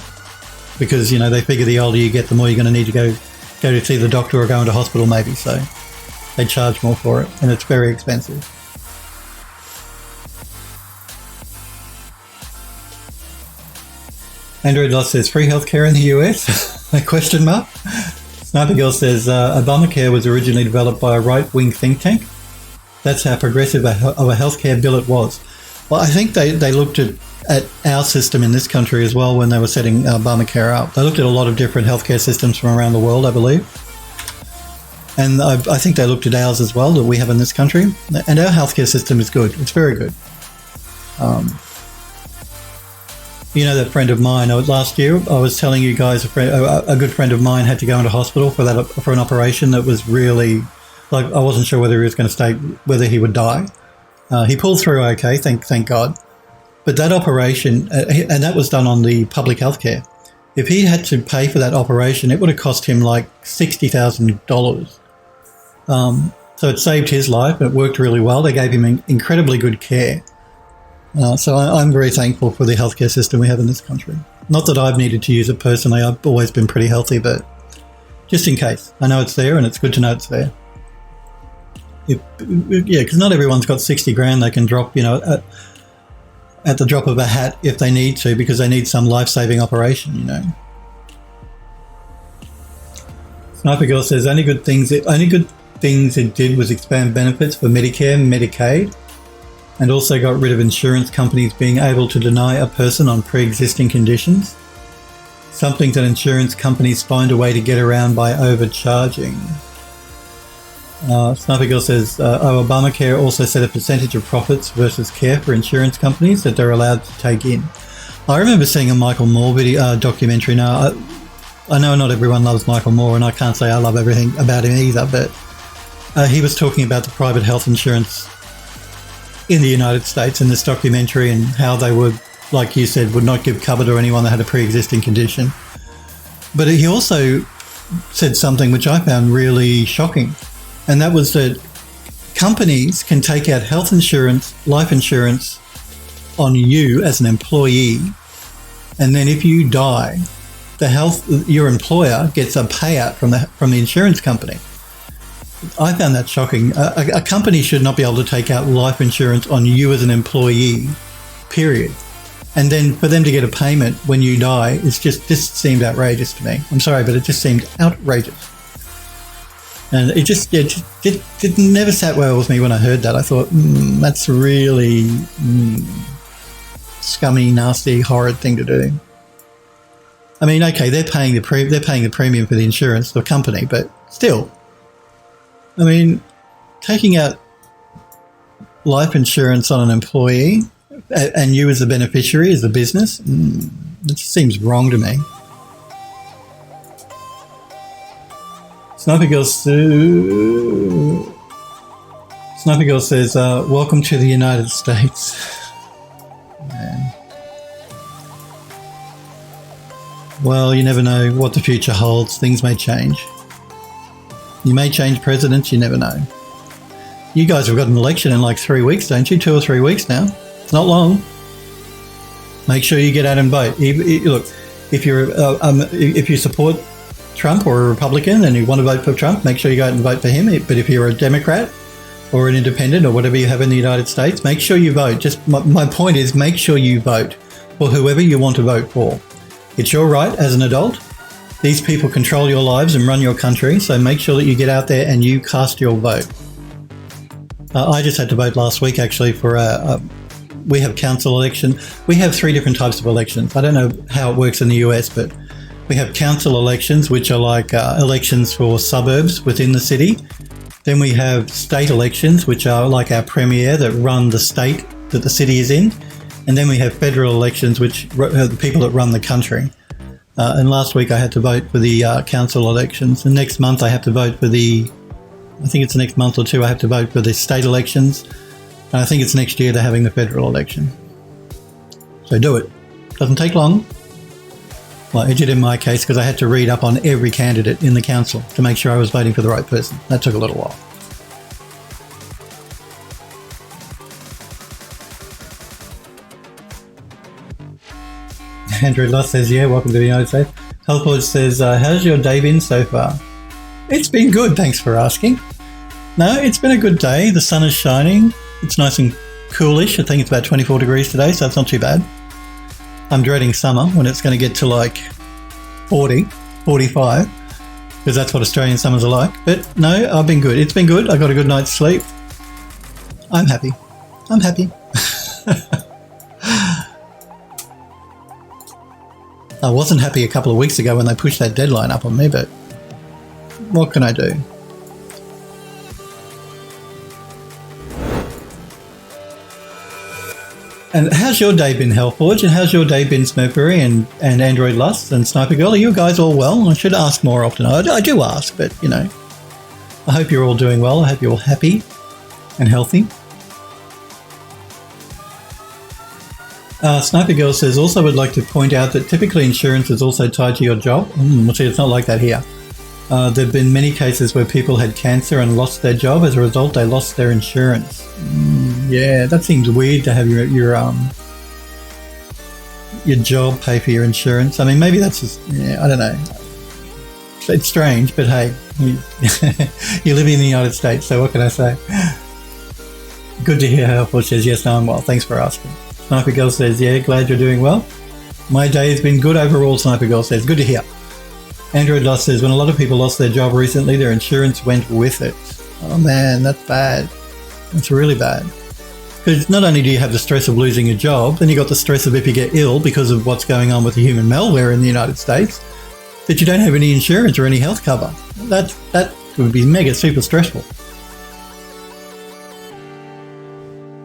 Because, you know, they figure the older you get, the more you're going to need to go to see the doctor or go into hospital maybe. So they charge more for it, and it's very expensive. Android Lost says, free healthcare in the US? A question mark. Sniper Girl says, Obamacare was originally developed by a right-wing think tank. That's how progressive of a healthcare bill it was. Well, I think they looked at our system in this country as well when they were setting Obamacare up. They looked at a lot of different healthcare systems from around the world, I believe. And I think they looked at ours as well, that we have in this country. And our healthcare system is good. It's very good. You know that friend of mine, last year I was telling you guys a good friend of mine had to go into hospital for an operation that was really, like, I wasn't sure whether he was going to whether he would die. He pulled through okay, thank God. But that operation, and that was done on the public health care. If he had to pay for that operation, it would have cost him like $60,000. So it saved his life. It worked really well. They gave him incredibly good care. So I'm very thankful for the healthcare system we have in this country. Not that I've needed to use it personally. I've always been pretty healthy, but just in case. I know it's there, and it's good to know it's there. Because not everyone's got 60 grand they can drop, at the drop of a hat if they need to, because they need some life-saving operation, Sniper Girl says only good things it did was expand benefits for Medicare and Medicaid, and also got rid of insurance companies being able to deny a person on pre-existing conditions, something that insurance companies find a way to get around by overcharging. Sniper Girl says, Obamacare also set a percentage of profits versus care for insurance companies that they're allowed to take in. I remember seeing a Michael Moore documentary. Now, I know not everyone loves Michael Moore, and I can't say I love everything about him either, but he was talking about the private health insurance in the United States in this documentary, and how they would, like you said, would not give cover to anyone that had a pre-existing condition. But he also said something which I found really shocking. And that was that companies can take out health insurance, life insurance on you as an employee. And then if you die, your employer gets a payout from the insurance company. I found that shocking. A company should not be able to take out life insurance on you as an employee, period. And then for them to get a payment when you die, this seemed outrageous to me. I'm sorry, but it just seemed outrageous. And it never sat well with me when I heard that. I thought, that's a really scummy, nasty, horrid thing to do. I mean, okay, they're paying the premium for the insurance, the company, but still, I mean, taking out life insurance on an employee and you as the beneficiary, as the business, it just seems wrong to me. Sniper Girl says, welcome to the United States. Man. Well, you never know what the future holds. Things may change. You may change presidents, you never know. You guys have got an election in like 3 weeks, don't you? 2 or 3 weeks now. It's not long. Make sure you get out and vote. Look, if you support Trump or a Republican and you want to vote for Trump, make sure you go out and vote for him. But if you're a Democrat or an independent or whatever you have in the United States, make sure you vote. Just my point is, make sure you vote for whoever you want to vote for. It's your right as an adult. These people control your lives and run your country, so make sure that you get out there and you cast your vote. I just had to vote last week, actually, for we have council election. We have 3 different types of elections. I don't know how it works in the US, but we have council elections, which are like elections for suburbs within the city. Then we have state elections, which are like our premier that run the state that the city is in. And then we have federal elections, which are the people that run the country. And last week I had to vote for the council elections. And next month I have to vote for I think it's the next month or 2, I have to vote for the state elections. And I think it's next year they're having the federal election. So do it. Doesn't take long. Well, it did in my case because I had to read up on every candidate in the council to make sure I was voting for the right person. That took a little while. Andrew Luss says, yeah, welcome to the United States. Healthboard says, how's your day been so far? It's been good, thanks for asking. No, it's been a good day. The sun is shining. It's nice and coolish. I think it's about 24 degrees today, so it's not too bad. I'm dreading summer when it's going to get to like 40, 45, because that's what Australian summers are like. But no, I've been good. It's been good. I got a good night's sleep. I'm happy. I'm happy. I wasn't happy a couple of weeks ago when they pushed that deadline up on me, but what can I do? And how's your day been, Hellforge? And how's your day been, Smurfberry and Android Lust and Sniper Girl? Are you guys all well? I should ask more often. I do ask, but, you know, I hope you're all doing well. I hope you're all happy and healthy. Sniper Girl says, also would like to point out that typically insurance is also tied to your job. Well, see, it's not like that here. There have been many cases where people had cancer and lost their job. As a result, they lost their insurance. Yeah, that seems weird to have your job pay for your insurance. I mean, maybe that's just, yeah, I don't know. It's strange, but hey, you live in the United States, so what can I say? Good to hear. Hellforge says, yes, no, I'm well. Thanks for asking. Sniper Girl says, yeah, glad you're doing well. My day has been good overall, Sniper Girl says. Good to hear. Android Lost says, when a lot of people lost their job recently, their insurance went with it. Oh man, that's bad. That's really bad. Because not only do you have the stress of losing your job, then you got the stress of if you get ill because of what's going on with the human malware in the United States, that you don't have any insurance or any health cover. That would be mega super stressful.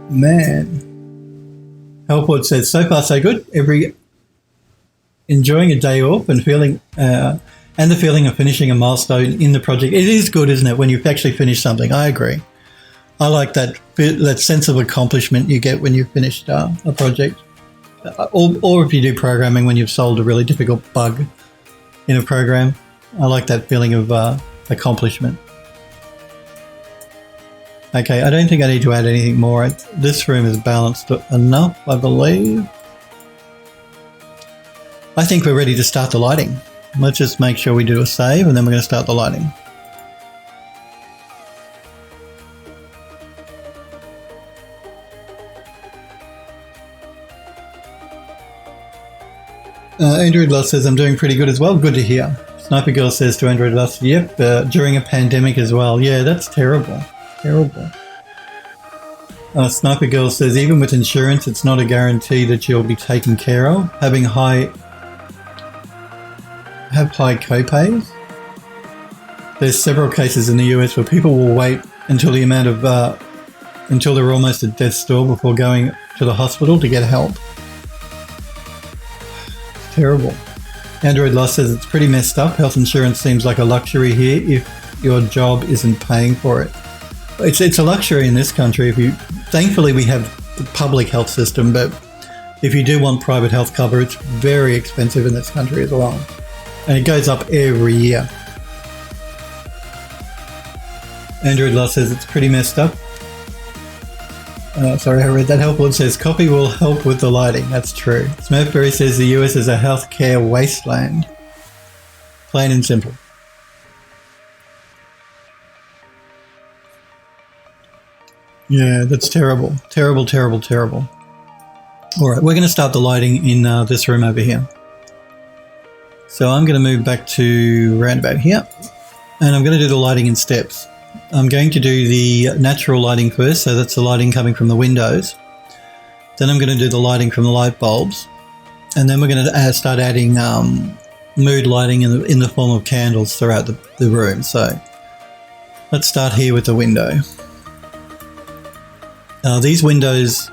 Man. Hellport says, so far so good. Enjoying a day off and the feeling of finishing a milestone in the project. It is good, isn't it, when you've actually finished something? I agree. I like that sense of accomplishment you get when you've finished a project. Or if you do programming, when you've solved a really difficult bug in a program. I like that feeling of accomplishment. Okay, I don't think I need to add anything more. This room is balanced enough, I believe. I think we're ready to start the lighting. Let's just make sure we do a save and then we're going to start the lighting. Android Lust says, I'm doing pretty good as well. Good to hear. Sniper Girl says to Android Lust, yep, during a pandemic as well. Yeah, that's terrible. Terrible. Sniper Girl says, even with insurance, it's not a guarantee that you'll be taken care of. Have high co-pays. There's several cases in the US where people will wait until until they're almost at death's door before going to the hospital to get help. Terrible. Android Lost says, it's pretty messed up. Health insurance seems like a luxury here if your job isn't paying for it. It's a luxury in this country. Thankfully we have the public health system, but if you do want private health cover, it's very expensive in this country as well. And it goes up every year. Android Lost says, it's pretty messed up. Sorry, I read that. Helpwood says, copy will help with the lighting. That's true. Smurfberry says, the US is a healthcare wasteland. Plain and simple. Yeah, that's terrible. Terrible, terrible, terrible. All right, we're going to start the lighting in this room over here. So I'm going to move back to around about here, and I'm going to do the lighting in steps. I'm going to do the natural lighting first, so that's the lighting coming from the windows. Then I'm going to do the lighting from the light bulbs, and then we're going to start adding mood lighting in the form of candles throughout the room. So let's start here with the window. These windows,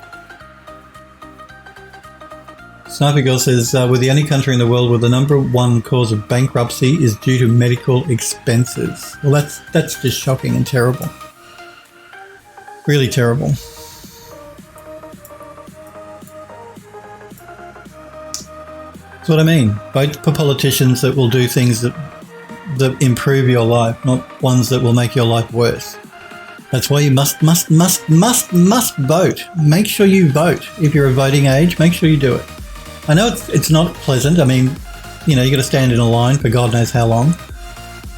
Sniper Girl says, we're the only country in the world where the number one cause of bankruptcy is due to medical expenses. Well, that's just shocking and terrible. Really terrible. That's what I mean. Vote for politicians that will do things that improve your life, not ones that will make your life worse. That's why you must vote. Make sure you vote. If you're of voting age, make sure you do it. I know it's not pleasant. I mean, you got to stand in a line for God knows how long.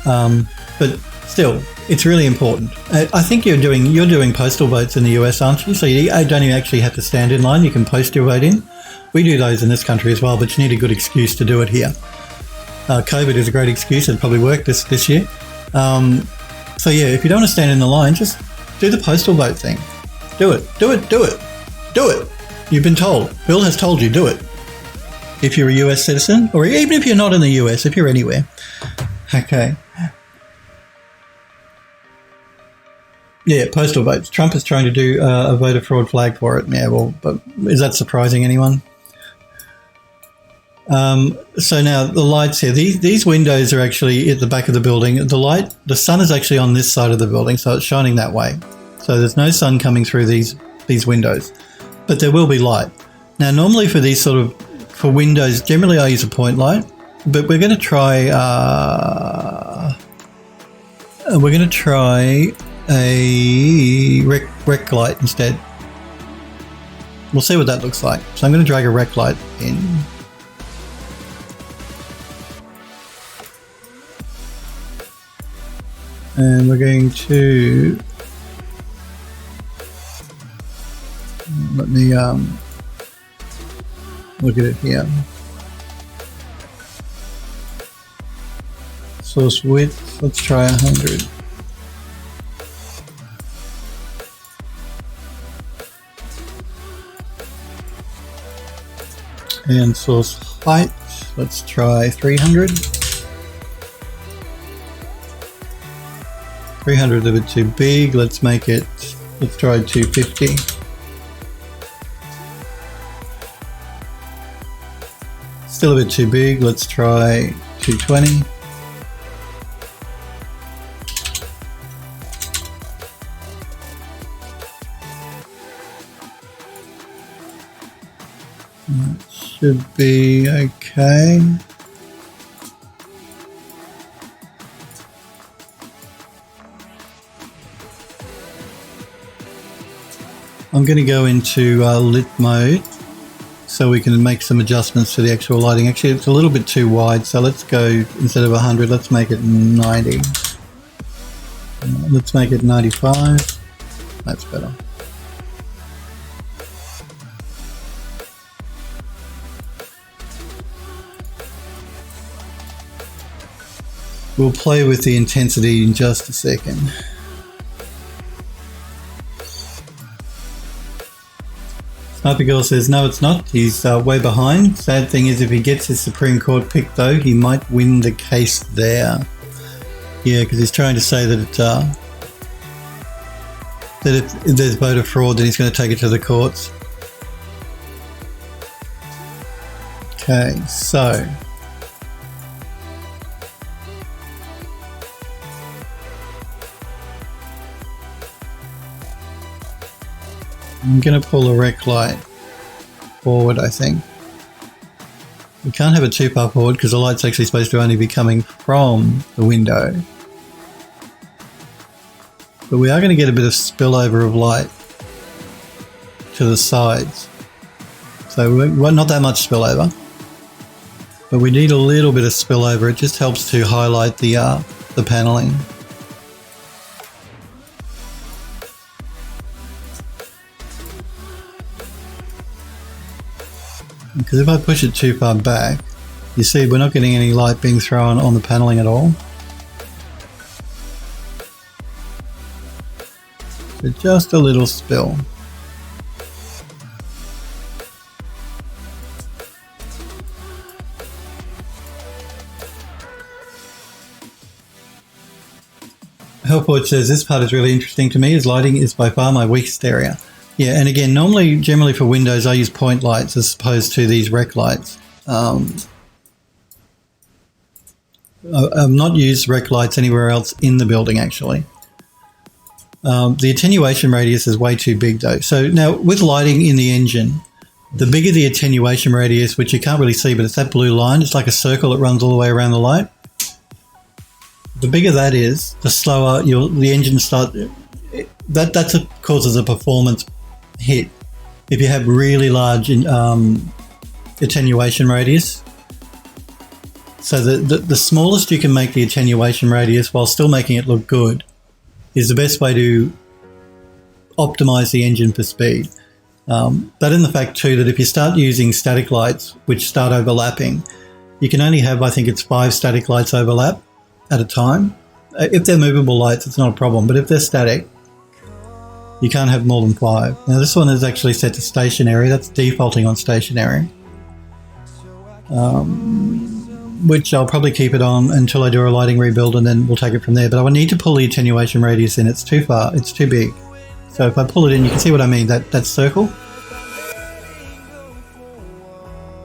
But still, it's really important. I think you're doing postal votes in the US, aren't you? So you don't even actually have to stand in line. You can post your vote in. We do those in this country as well, but you need a good excuse to do it here. COVID is a great excuse. It'd probably work this year. So yeah, if you don't want to stand in the line, just do the postal vote thing. Do it. Do it. Do it. Do it. You've been told. Bill has told you, do it. If you're a US citizen, or even if you're not in the US, if you're anywhere. Okay. Yeah, postal votes. Trump is trying to do a voter fraud flag for it. Yeah, well, but is that surprising anyone? So now the lights here. These windows are actually at the back of the building. The sun is actually on this side of the building, so it's shining that way. So there's no sun coming through these windows, but there will be light. Now, normally for these for windows, generally I use a point light, but we're going to try a rec light instead. We'll see what that looks like. So I'm going to drag a rec light in. And we're going to let me look at it here. Source width, let's try 100. And source height, let's try 300. 300 is a bit too big, let's try 250. Still a bit too big, let's try 220. That should be okay. I'm going to go into lit mode so we can make some adjustments to the actual lighting. Actually, it's a little bit too wide, so let's go, instead of 100, let's make it 90. Let's make it 95. That's better. We'll play with the intensity in just a second. Sniper Girl says, no, it's not. He's way behind. Sad thing is, if he gets his Supreme Court pick, though, he might win the case there. Yeah, because he's trying to say that if there's voter fraud, then he's going to take it to the courts. Okay, so I'm going to pull a rec light forward, I think. We can't have it too far forward because the light's actually supposed to only be coming from the window. But we are going to get a bit of spillover of light to the sides. So we're not that much spillover. But we need a little bit of spillover. It just helps to highlight the paneling. Because if I push it too far back, you see we're not getting any light being thrown on the paneling at all. So just a little spill. Hellforge says, this part is really interesting to me, as lighting is by far my weakest area. Yeah, and again, generally for windows, I use point lights as opposed to these rec lights. I've not used rec lights anywhere else in the building, actually. The attenuation radius is way too big, though. So now, with lighting in the engine, the bigger the attenuation radius, which you can't really see, but it's that blue line, it's like a circle that runs all the way around the light. The bigger that is, the slower the engine starts. That's what causes a performance hit. If you have really large attenuation radius, so the smallest you can make the attenuation radius while still making it look good is the best way to optimize the engine for speed. But in the fact too that if you start using static lights which start overlapping, you can only have, I think it's 5 static lights overlap at a time. If they're movable lights, it's not a problem, but if they're static, you can't have more than 5. Now this one is actually set to stationary. That's defaulting on stationary. which I'll probably keep it on until I do a lighting rebuild, and then we'll take it from there. But I will need to pull the attenuation radius in. It's too far. It's too big. So if I pull it in, you can see what I mean, that circle.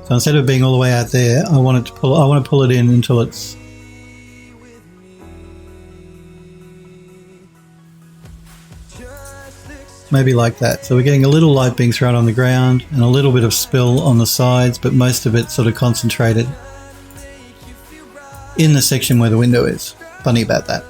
So instead of being all the way out there, I want to pull it in until it's maybe like that. So we're getting a little light being thrown on the ground and a little bit of spill on the sides, but most of it sort of concentrated in the section where the window is. Funny about that.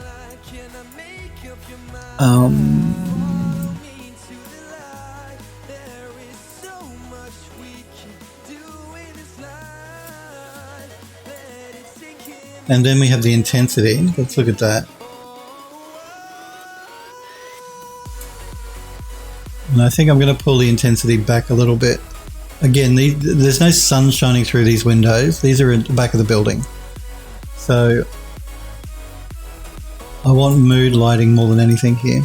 And then we have the intensity. Let's look at that. And I think I'm going to pull the intensity back a little bit. Again, there's no sun shining through these windows. These are at the back of the building. So I want mood lighting more than anything here.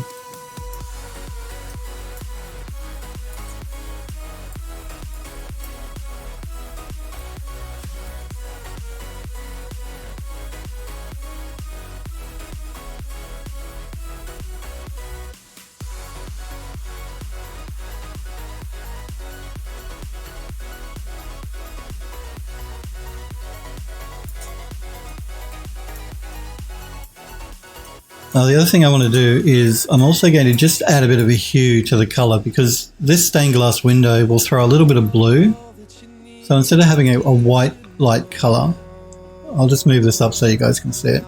Now the other thing I want to do is I'm also going to just add a bit of a hue to the color, because this stained glass window will throw a little bit of blue. So instead of having a white light color, I'll just move this up so you guys can see it.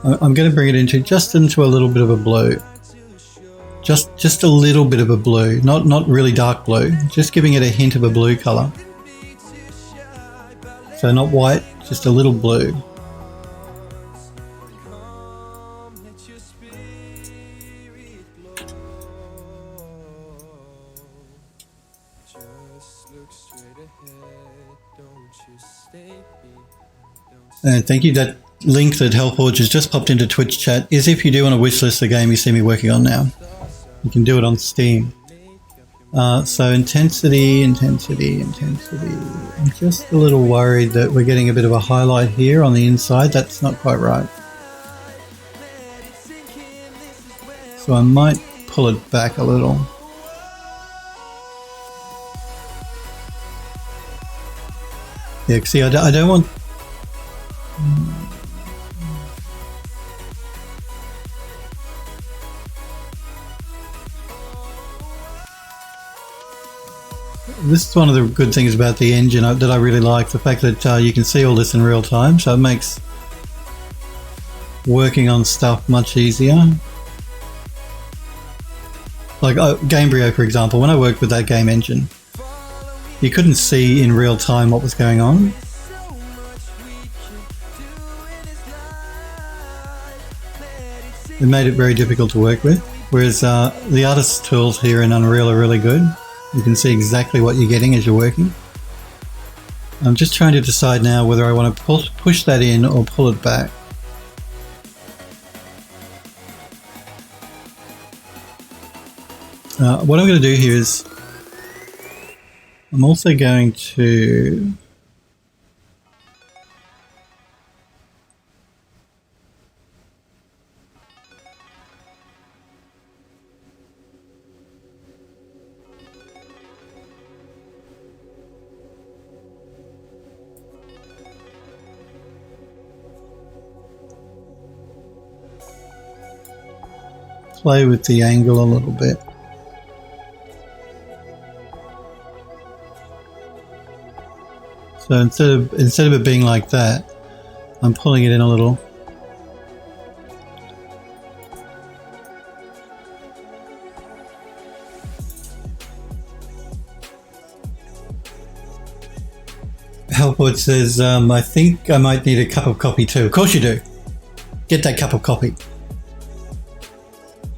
I'm going to bring it into a little bit of a blue. Just a little bit of a blue, not really dark blue, just giving it a hint of a blue color. So not white, just a little blue. And thank you. That link that Hellforge has just popped into Twitch chat is if you do want to wishlist the game you see me working on now. You can do it on Steam. So intensity. I'm just a little worried that we're getting a bit of a highlight here on the inside. That's not quite right. So I might pull it back a little. Yeah, see, I don't want... This is one of the good things about the engine that I really like, the fact that you can see all this in real time, so it makes working on stuff much easier. Like Gamebryo, for example, when I worked with that game engine, you couldn't see in real time what was going on. It made it very difficult to work with, whereas the artist's tools here in Unreal are really good. You can see exactly what you're getting as you're working. I'm just trying to decide now whether I want to push that in or pull it back. What I'm going to do here is I'm also going to play with the angle a little bit. So instead of it being like that, I'm pulling it in a little. Hellwood says, I think I might need a cup of coffee too. Of course you do. Get that cup of coffee.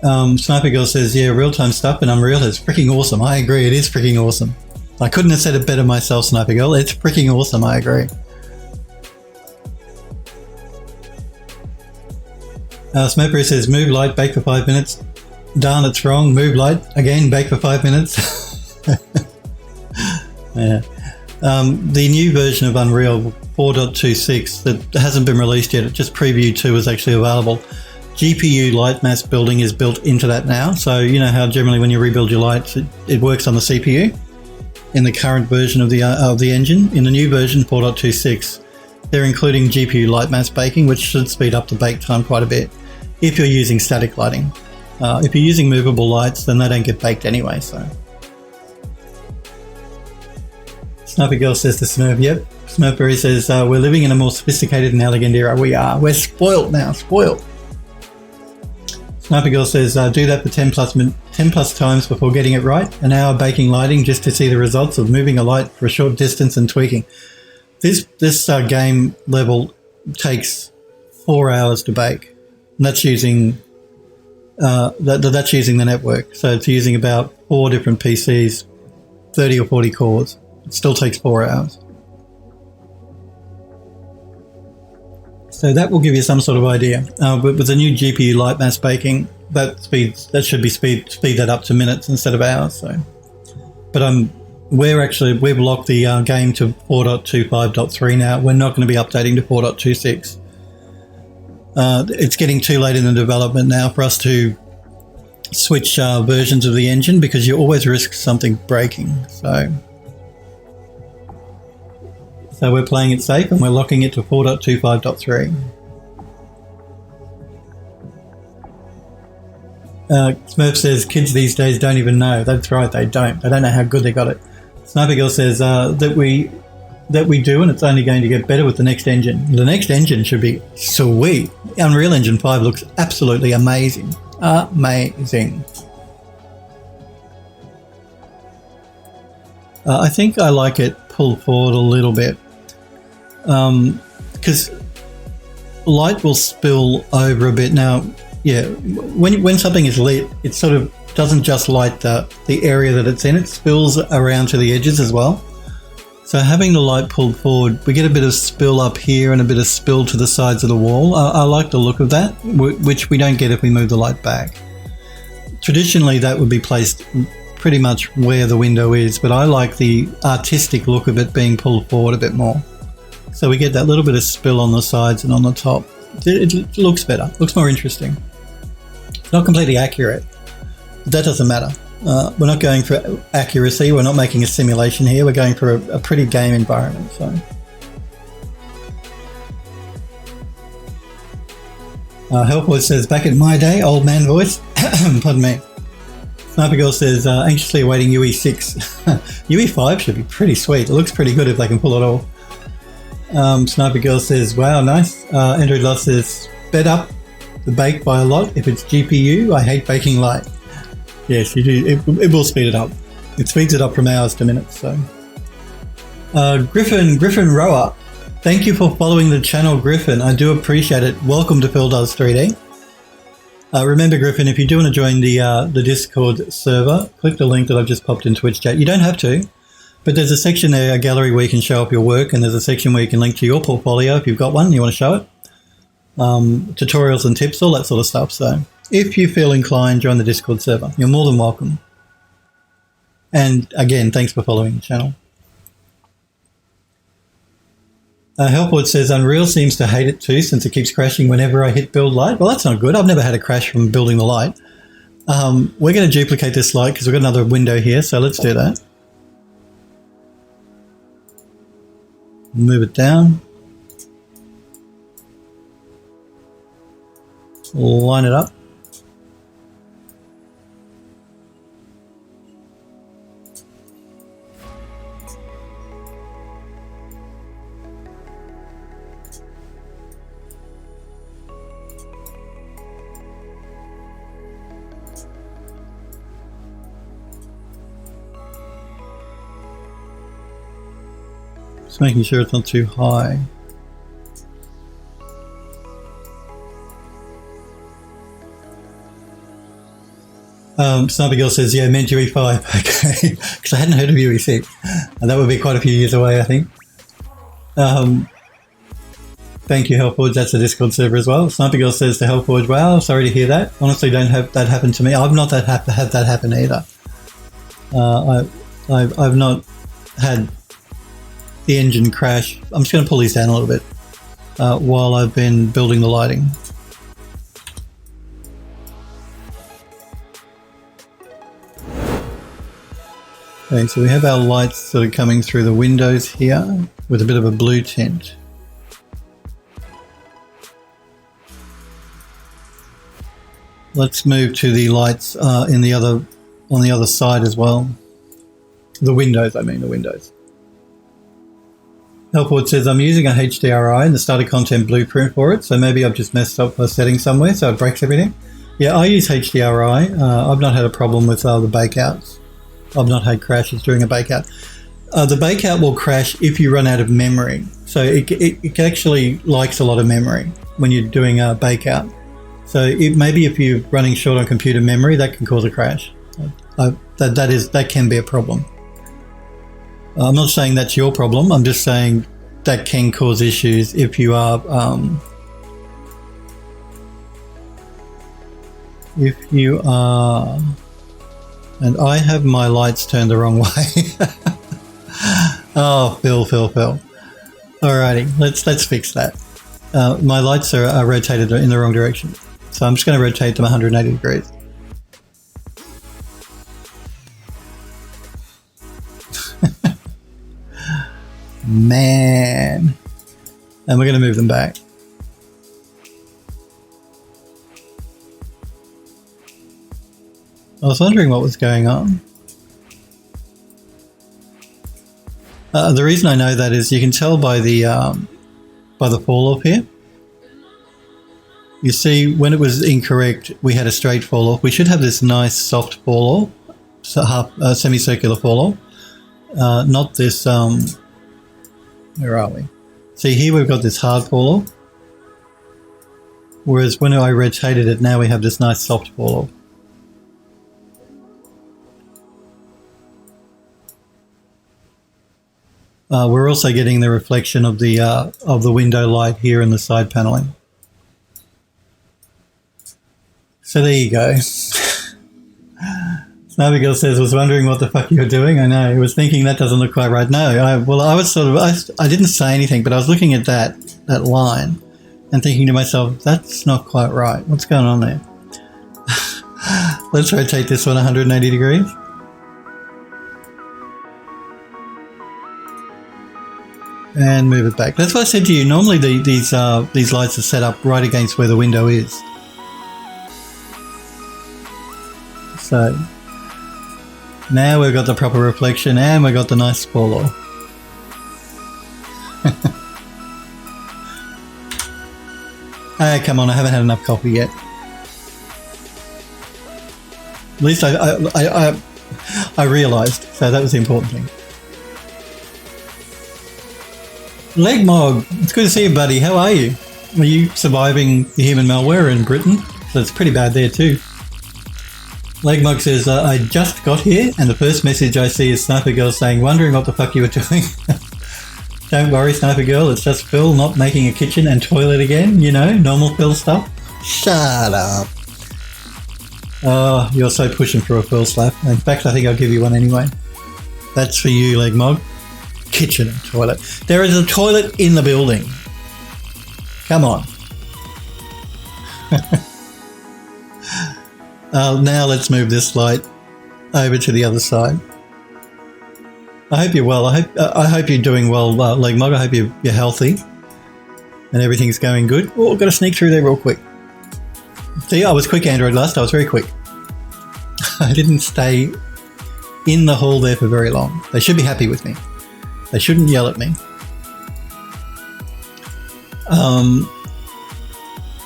Sniper Girl says, yeah, real-time stuff in Unreal is freaking awesome. I agree, it is freaking awesome. I couldn't have said it better myself, Sniper Girl. It's freaking awesome, I agree. Smoker says, move light, bake for 5 minutes. Darn, it's wrong. Move light, again, bake for 5 minutes. Yeah. The new version of Unreal 4.26 that hasn't been released yet. It just preview 2 is actually available. GPU light mask building is built into that now. So you know how generally when you rebuild your lights, it works on the CPU in the current version of the engine. In the new version 4.26, they're including GPU light mask baking, which should speed up the bake time quite a bit if you're using static lighting. If you're using movable lights, then they don't get baked anyway. So Sniper Girl says to Smurf, yep. Smurfberry says, we're living in a more sophisticated and elegant era. We are. We're spoiled now. Spoiled. Sniper Girl says, do that for 10 plus times before getting it right. An hour baking lighting just to see the results of moving a light for a short distance and tweaking. This game level takes 4 hours to bake. And that's using that's using the network. So it's using about 4 different PCs, 30 or 40 cores. It still takes 4 hours. So that will give you some sort of idea. But with the new GPU light mask baking, that should be speed that up to minutes instead of hours. So, but we've locked the game to 4.25.3 now. We're not going to be updating to 4.26. It's getting too late in the development now for us to switch versions of the engine because you always risk something breaking. So we're playing it safe and we're locking it to 4.25.3. Smurf says kids these days don't even know. That's right, they don't. They don't know how good they got it. Sniper Girl says that we do, and it's only going to get better with the next engine. The next engine should be sweet. Unreal Engine 5 looks absolutely amazing. Amazing. I think I like it pulled forward a little bit. Because light will spill over a bit. Now, yeah, when something is lit, it sort of doesn't just light the area that it's in, it spills around to the edges as well. So having the light pulled forward, we get a bit of spill up here and a bit of spill to the sides of the wall. I like the look of that, which we don't get if we move the light back. Traditionally, that would be placed pretty much where the window is, but I like the artistic look of it being pulled forward a bit more. So we get that little bit of spill on the sides and on the top. It looks better, looks more interesting. It's not completely accurate, but that doesn't matter. We're not going for accuracy, we're not making a simulation here, we're going for a pretty game environment. So Hellboy says, back in my day, old man voice. Pardon me. Sniper Girl says, anxiously awaiting UE6. UE5 should be pretty sweet. It looks pretty good if they can pull it off. Sniper Girl says, wow, nice. Android Lost says, sped up the bake by a lot. If it's GPU, I hate baking light. Yes, you do. It will speed it up. It speeds it up from hours to minutes. So, Griffin Rower, thank you for following the channel, Griffin. I do appreciate it. Welcome to Phil Does 3D. Remember, Griffin, if you do want to join the Discord server, click the link that I've just popped in Twitch chat. You don't have to, but there's a section there, a gallery where you can show up your work, and there's a section where you can link to your portfolio if you've got one and you want to show it. Tutorials and tips, all that sort of stuff. So if you feel inclined, join the Discord server. You're more than welcome. And again, thanks for following the channel. Helpwood says, Unreal seems to hate it too since it keeps crashing whenever I hit build light. Well, that's not good. I've never had a crash from building the light. We're going to duplicate this light because we've got another window here, so let's do that. Move it down. Line it up. Just making sure it's not too high. Sniper Girl says, yeah, meant UE5. Okay, because I hadn't heard of UE6. And that would be quite a few years away, I think. Thank you, Hellforge. That's a Discord server as well. Sniper Girl says to Hellforge, wow, sorry to hear that. Honestly, don't have that happen to me. I've not had that happen either. I've not had the engine crash. I'm just going to pull these down a little bit while I've been building the lighting. Okay, so we have our lights that are coming through the windows here with a bit of a blue tint. Let's move to the lights on the other side as well. The windows, I mean the windows. Helpwood says, I'm using a HDRI and the starter content blueprint for it, so maybe I've just messed up a setting somewhere, so it breaks everything. Yeah, I use HDRI. I've not had a problem with the bakeouts. I've not had crashes during a bakeout. The bakeout will crash if you run out of memory. So it actually likes a lot of memory when you're doing a bakeout. So maybe if you're running short on computer memory, that can cause a crash. That can be a problem. I'm not saying that's your problem. I'm just saying that can cause issues if you are and I have my lights turned the wrong way. Oh, Phil. Alrighty, let's fix that. My lights are rotated in the wrong direction, so I'm just going to rotate them 180 degrees. Man, and we're going to move them back. I was wondering what was going on. The reason I know that is you can tell by the fall off here. You see, when it was incorrect, we had a straight fall off. We should have this nice soft fall off, so semicircular fall off, not this. Where are we? See here, we've got this hard fall off. Whereas when I rotated it, now we have this nice soft fall off. We're also getting the reflection of the window light here in the side paneling. So there you go. Snobby Girl says, was wondering what the fuck you were doing. I know, I was thinking that doesn't look quite right. No, I didn't say anything, but I was looking at that line and thinking to myself, that's not quite right. What's going on there? Let's rotate this one 180 degrees. And move it back. That's what I said to you. Normally these lights are set up right against where the window is. So now we've got the proper reflection and we've got the nice fall off. Come on, I haven't had enough coffee yet. At least I realised, so that was the important thing. Legmog, it's good to see you, buddy. How are you? Are you surviving the human malware in Britain? So it's pretty bad there too. Legmog says, I just got here and the first message I see is Sniper Girl saying, wondering what the fuck you were doing. Don't worry, Sniper Girl, it's just Phil not making a kitchen and toilet again, you know, normal Phil stuff. Shut up. Oh, you're so pushing for a Phil slap. In fact, I think I'll give you one anyway. That's for you, Legmog. Kitchen and toilet. There is a toilet in the building. Come on. Now let's move this light over to the other side. I hope you're well. I hope you're doing well, Legmog. I hope you're healthy and everything's going good. Oh, I've got to sneak through there real quick. See, I was quick, Android Lust. I was very quick. I didn't stay in the hall there for very long. They should be happy with me. They shouldn't yell at me.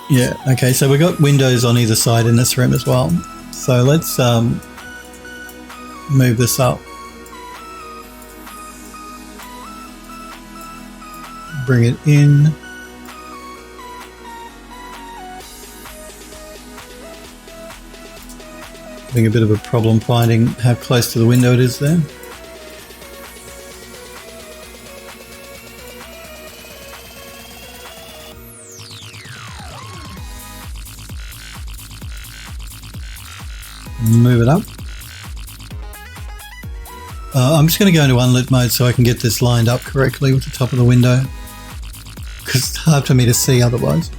Yeah, okay, so we've got windows on either side in this room as well. So let's move this up. Bring it in. Having a bit of a problem finding how close to the window it is there. Move it up. I'm just going to go into unlit mode so I can get this lined up correctly with the top of the window, because it's hard for me to see otherwise.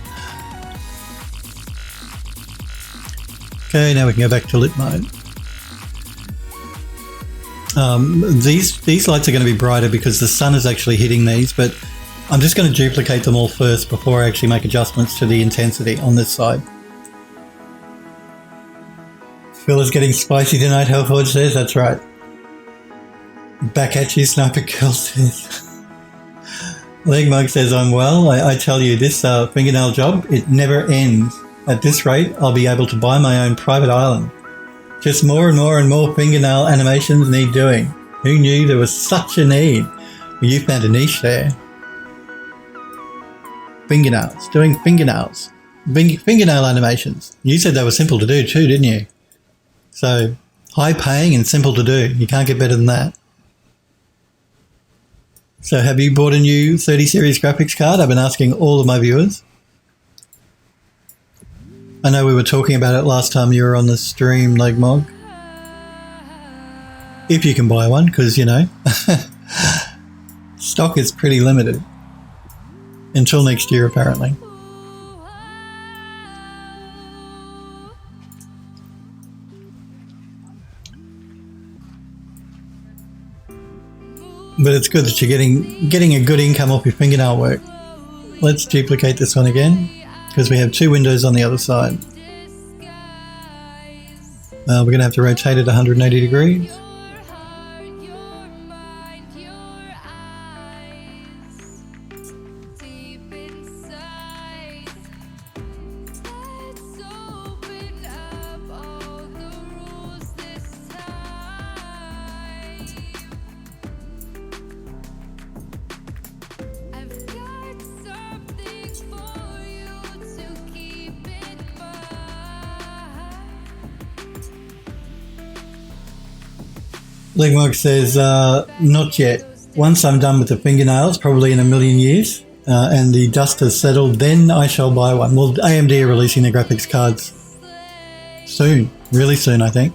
Okay, now we can go back to lit mode. These lights are going to be brighter because the sun is actually hitting these, but I'm just going to duplicate them all first before I actually make adjustments to the intensity on this side. Phil is getting spicy tonight, Hellforge says. That's right. Back at you, Sniper Girl says. Leg Mug says, I'm well. I tell you, this fingernail job, it never ends. At this rate, I'll be able to buy my own private island. Just more and more and more fingernail animations need doing. Who knew there was such a need? Well, you found a niche there. Fingernails, doing fingernails. Fingernail animations. You said they were simple to do too, didn't you? So, high paying and simple to do. You can't get better than that. So have you bought a new 30 series graphics card? I've been asking all of my viewers. I know we were talking about it last time you were on the stream, Legmog. If you can buy one, because, you know, stock is pretty limited. Until next year, apparently. But it's good that you're getting a good income off your fingernail work. Let's duplicate this one again, because we have two windows on the other side. We're going to have to rotate it 180 degrees. Legmark says, not yet. Once I'm done with the fingernails, probably in a million years, and the dust has settled, then I shall buy one. Well, AMD are releasing their graphics cards soon, really soon, I think.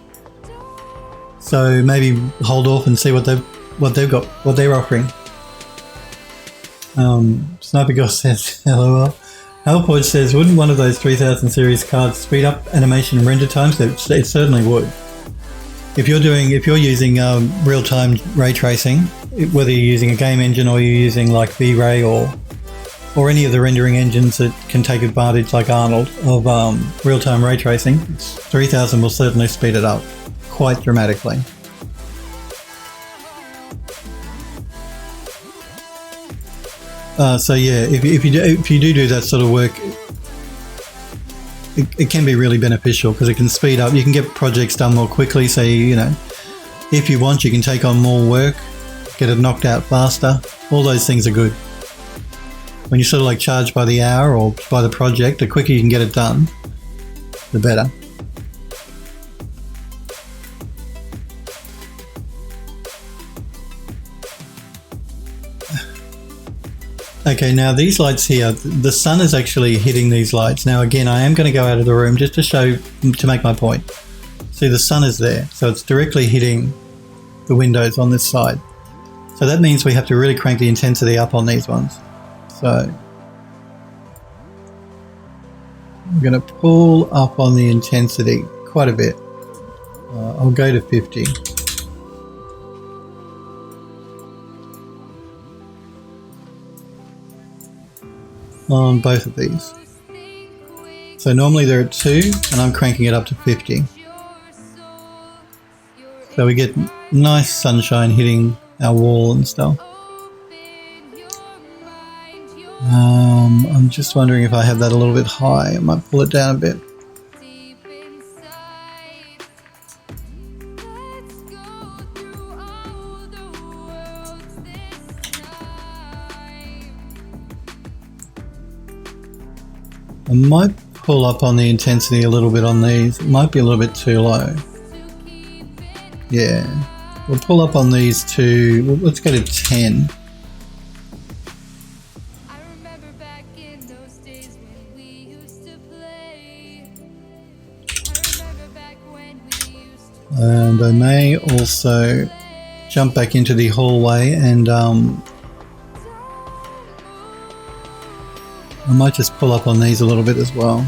So maybe hold off and see what they've got, what they're offering. Sniper Girl says, LOL. Hellforge says, wouldn't one of those 3000 series cards speed up animation and render times? It certainly would. If you're using real-time ray tracing, whether you're using a game engine or you're using like V-Ray or any of the rendering engines that can take advantage, like Arnold, of real-time ray tracing, 3000 will certainly speed it up quite dramatically. So yeah, if you do that sort of work, it can be really beneficial because it can speed up. You can get projects done more quickly. So you know, if you want, you can take on more work, get it knocked out faster. All those things are good. When you sort of like charge by the hour or by the project, the quicker you can get it done, the better. Okay, now these lights here, the sun is actually hitting these lights. Now again, I am going to go out of the room just to make my point. See, the sun is there, so it's directly hitting the windows on this side. So that means we have to really crank the intensity up on these ones. So I'm going to pull up on the intensity quite a bit. I'll go to 50. On both of these. So normally they're at 2 and I'm cranking it up to 50. So we get nice sunshine hitting our wall and stuff. I'm just wondering if I have that a little bit high. I might pull it down a bit. I might pull up on the intensity a little bit on these. It might be a little bit too low. Yeah. We'll pull up on these to, well, let's go to 10. And I may also jump back into the hallway and I might just pull up on these a little bit as well.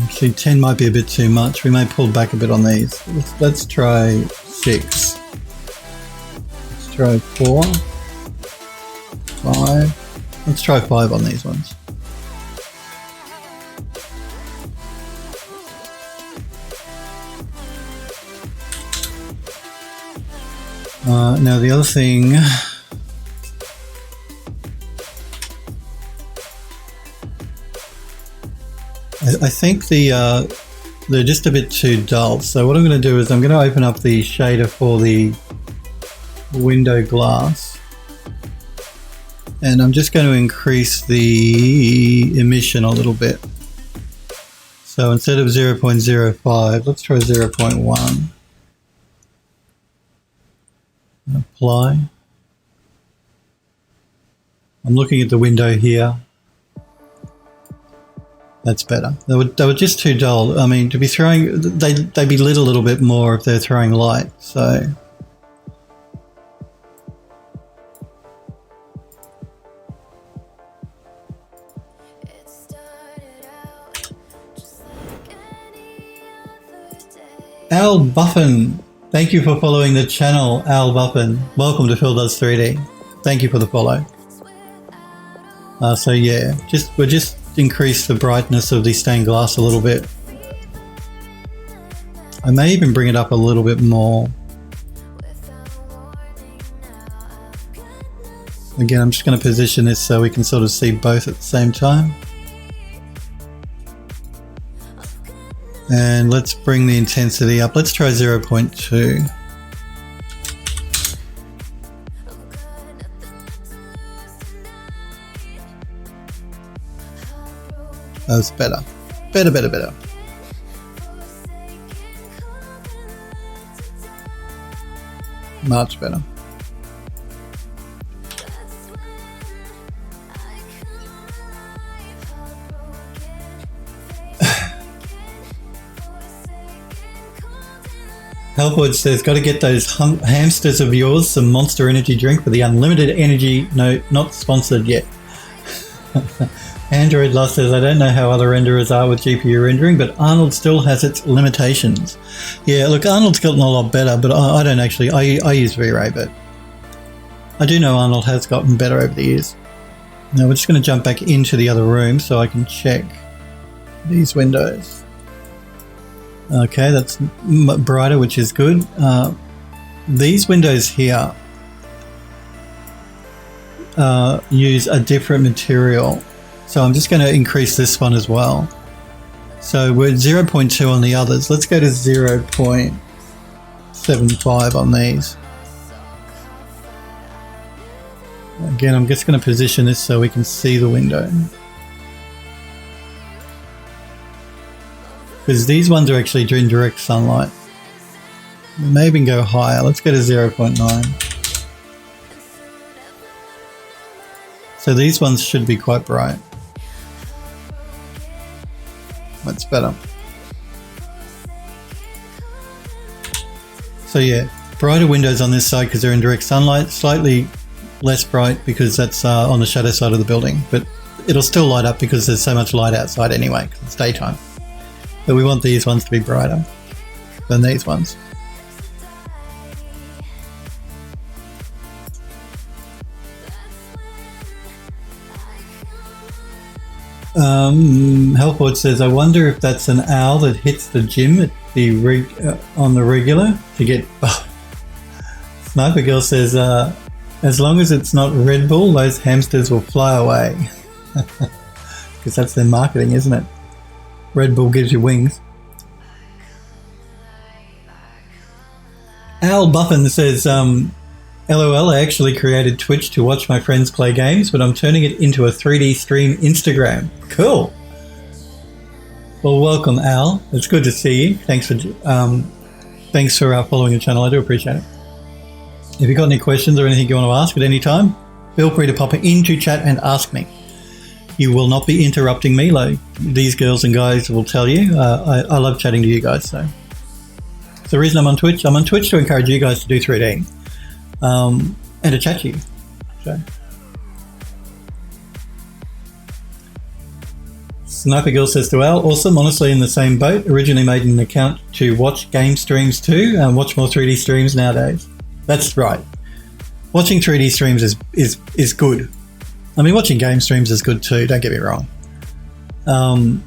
Actually, 10 might be a bit too much. We may pull back a bit on these. Let's try 6. Let's try 4. 5. Let's try 5 on these ones. Now the other thing... I think they're just a bit too dull. So what I'm going to do is I'm going to open up the shader for the window glass. And I'm just going to increase the emission a little bit. So instead of 0.05, let's try 0.1. Apply. I'm looking at the window here. That's better. They were just too dull. I mean, to be throwing, they'd be lit a little bit more if they're throwing light. So Al Buffin, thank you for following the channel, Al Buffin. Welcome to Phil Does 3D. Thank you for the follow. So yeah, we're just increase the brightness of the stained glass a little bit. I may even bring it up a little bit more. Again, I'm just going to position this so we can sort of see both at the same time. And let's bring the intensity up. Let's try 0.2. That's better. Better. Much better. Helpwood says, got to get those hamsters of yours some Monster Energy drink for the unlimited energy. No, not sponsored yet. Android Love says, I don't know how other renderers are with GPU rendering, but Arnold still has its limitations. Yeah, look, Arnold's gotten a lot better, but I don't actually, I use V-Ray, but I do know Arnold has gotten better over the years. Now we're just going to jump back into the other room so I can check these windows. Okay, that's brighter, which is good. These windows here use a different material. So I'm just going to increase this one as well. So we're 0.2 on the others. Let's go to 0.75 on these. Again, I'm just going to position this so we can see the window. Because these ones are actually in direct sunlight. We may even go higher. Let's go to 0.9. So these ones should be quite bright. That's better. So yeah, brighter windows on this side because they're in direct sunlight, slightly less bright because that's on the shadow side of the building, but it'll still light up because there's so much light outside anyway because it's daytime. But we want these ones to be brighter than these ones. Helpwood says, I wonder if that's an owl that hits the gym at the on the regular to get... Oh. Sniper Girl says, as long as it's not Red Bull, those hamsters will fly away. Because that's their marketing, isn't it? Red Bull gives you wings. Al Buffin says, LOL, I actually created Twitch to watch my friends play games, but I'm turning it into a 3D stream Instagram. Cool. Well, welcome, Al. It's good to see you. Thanks for following the channel. I do appreciate it. If you've got any questions or anything you want to ask at any time, feel free to pop it into chat and ask me. You will not be interrupting me like these girls and guys will tell you. I love chatting to you guys. So the reason I'm on Twitch to encourage you guys to do 3D and to chat to you. So. Sniper Girl says to Al, awesome, honestly in the same boat. Originally made an account to watch game streams too and watch more 3D streams nowadays. That's right. Watching 3D streams is good. I mean, watching game streams is good too, don't get me wrong. But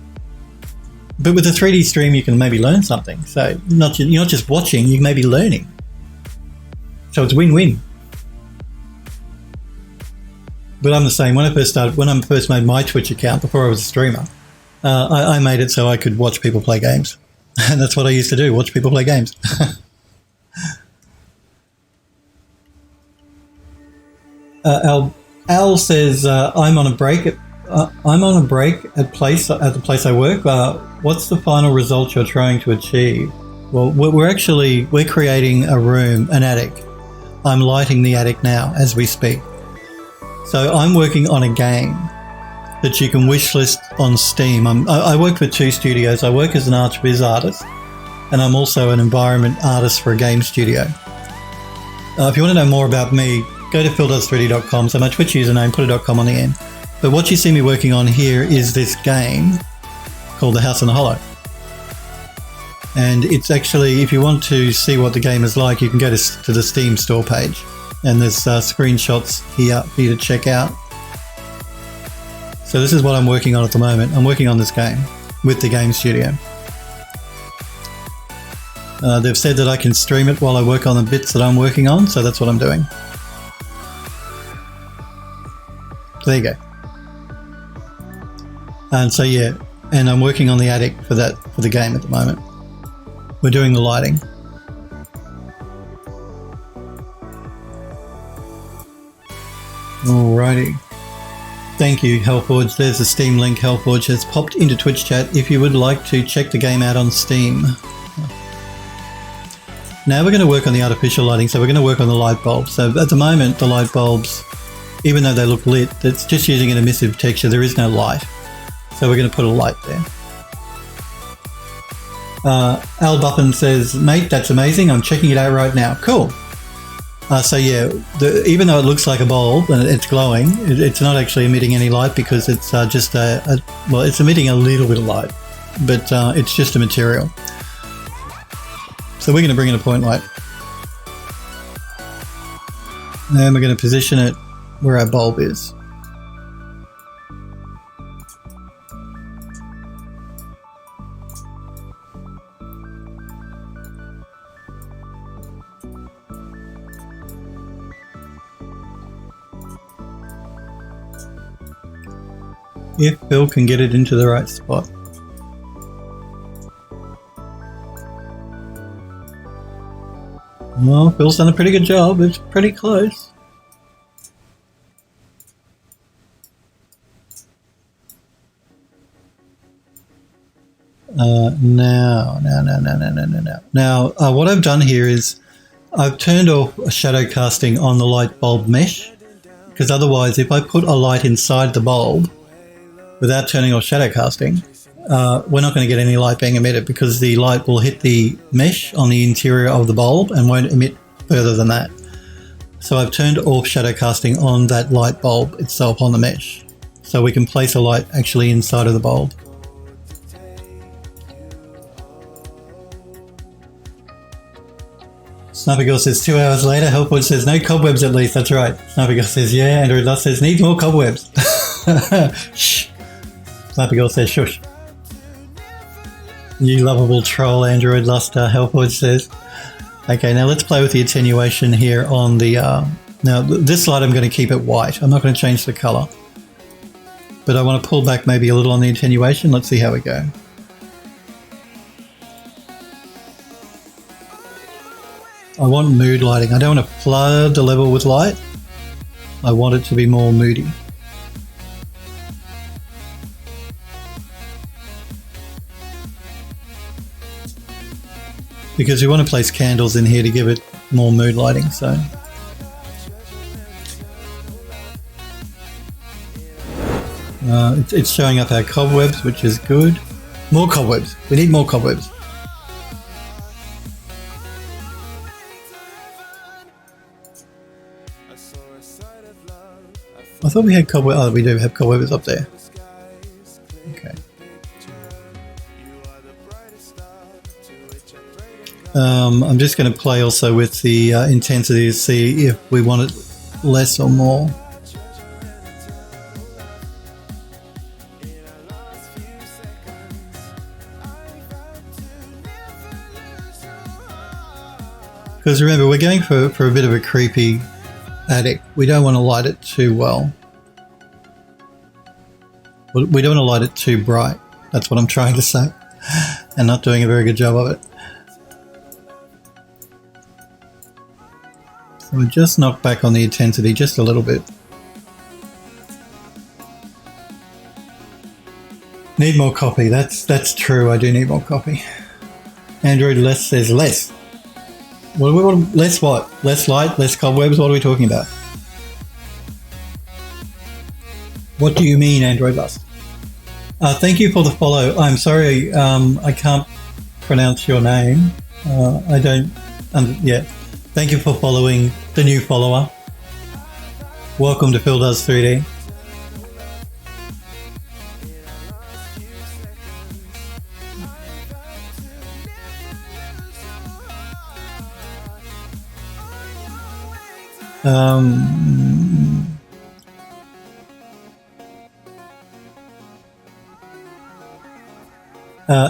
with a 3D stream, you can maybe learn something. So you're not just watching, you may be learning. So it's win-win. But I'm the same. When I first made my Twitch account, before I was a streamer, I made it so I could watch people play games. And that's what I used to do, watch people play games. Al says, I'm on a break at the place I work. What's the final result you're trying to achieve? Well, we're creating a room, an attic. I'm lighting the attic now as we speak. So I'm working on a game that you can wishlist on Steam. I work with 2 studios. I work as an arch viz artist, and I'm also an environment artist for a game studio. If you want to know more about me, go to phildoes3d.com. So my Twitch username, put a .com on the end. But what you see me working on here is this game called The House on the Hollow. And it's actually, if you want to see what the game is like, you can go to the Steam store page. And there's screenshots here for you to check out. So this is what I'm working on at the moment. I'm working on this game with the game studio. They've said that I can stream it while I work on the bits that I'm working on, so that's what I'm doing. So there you go. And so yeah, and I'm working on the attic for the game at the moment. We're doing the lighting. Alrighty. Thank you, Hellforge. There's the Steam link. Hellforge has popped into Twitch chat if you would like to check the game out on Steam. Now we're going to work on the artificial lighting, so we're going to work on the light bulbs. So at the moment, the light bulbs, even though they look lit, it's just using an emissive texture. There is no light. So we're going to put a light there. Al Buffin says, mate, that's amazing. I'm checking it out right now. Cool. So yeah, even though it looks like a bulb and it's glowing, it's not actually emitting any light because it's just well, it's emitting a little bit of light, but it's just a material. So we're going to bring in a point light. And we're going to position it where our bulb is. If Bill can get it into the right spot. Well, Bill's done a pretty good job. It's pretty close. Now, what I've done here is I've turned off shadow casting on the light bulb mesh, because otherwise if I put a light inside the bulb without turning off shadow casting, we're not going to get any light being emitted because the light will hit the mesh on the interior of the bulb and won't emit further than that. So I've turned off shadow casting on that light bulb itself on the mesh, so we can place a light actually inside of the bulb. Sniper Girl says 2 hours later. Hellforge says no cobwebs at least. That's right. Sniper Girl says yeah. Android Lust says need more cobwebs. Shh. Sniper Girl says shush. You lovable troll, Android Luster, Hellforge says. Okay, now let's play with the attenuation here on the... now, this light I'm going to keep it white. I'm not going to change the colour. But I want to pull back maybe a little on the attenuation. Let's see how we go. I want mood lighting. I don't want to flood the level with light. I want it to be more moody. Because we want to place candles in here to give it more mood lighting, so. It's showing up our cobwebs, which is good. More cobwebs. We need more cobwebs. I thought we had cobwebs. Oh, we do have cobwebs up there. Okay. I'm just going to play also with the intensity to see if we want it less or more. Because remember, we're going for a bit of a creepy attic. We don't want to light it too well. We don't want to light it too bright. That's what I'm trying to say. And not doing a very good job of it. So we'll just knock back on the intensity just a little bit. Need more copy. That's true. I do need more copy. Android less says less. What do we want? Less what? Less light, less cobwebs? What are we talking about? What do you mean, Android Bus? Thank you for the follow. I'm sorry, I can't pronounce your name. I don't. Yeah. Thank you for following the new follower. Welcome to Phil Does 3D.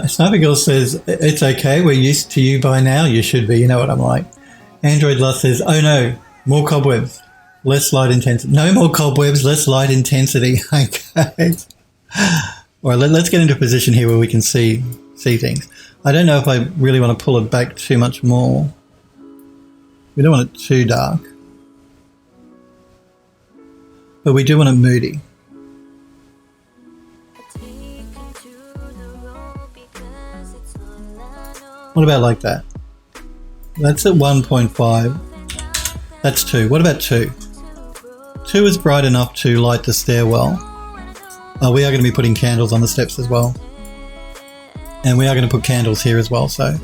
Sniper Girl says, it's okay, we're used to you by now. You should be, you know what I'm like. Android Lust says, oh no, more cobwebs, less light intensity. No more cobwebs, less light intensity. Okay. All right, let's get into a position here where we can see things. I don't know if I really want to pull it back too much more. We don't want it too dark. But we do want it moody. What about like that? That's at 1.5. That's 2. What about 2? 2 is bright enough to light the stairwell. We are going to be putting candles on the steps as well. And we are going to put candles here as well, so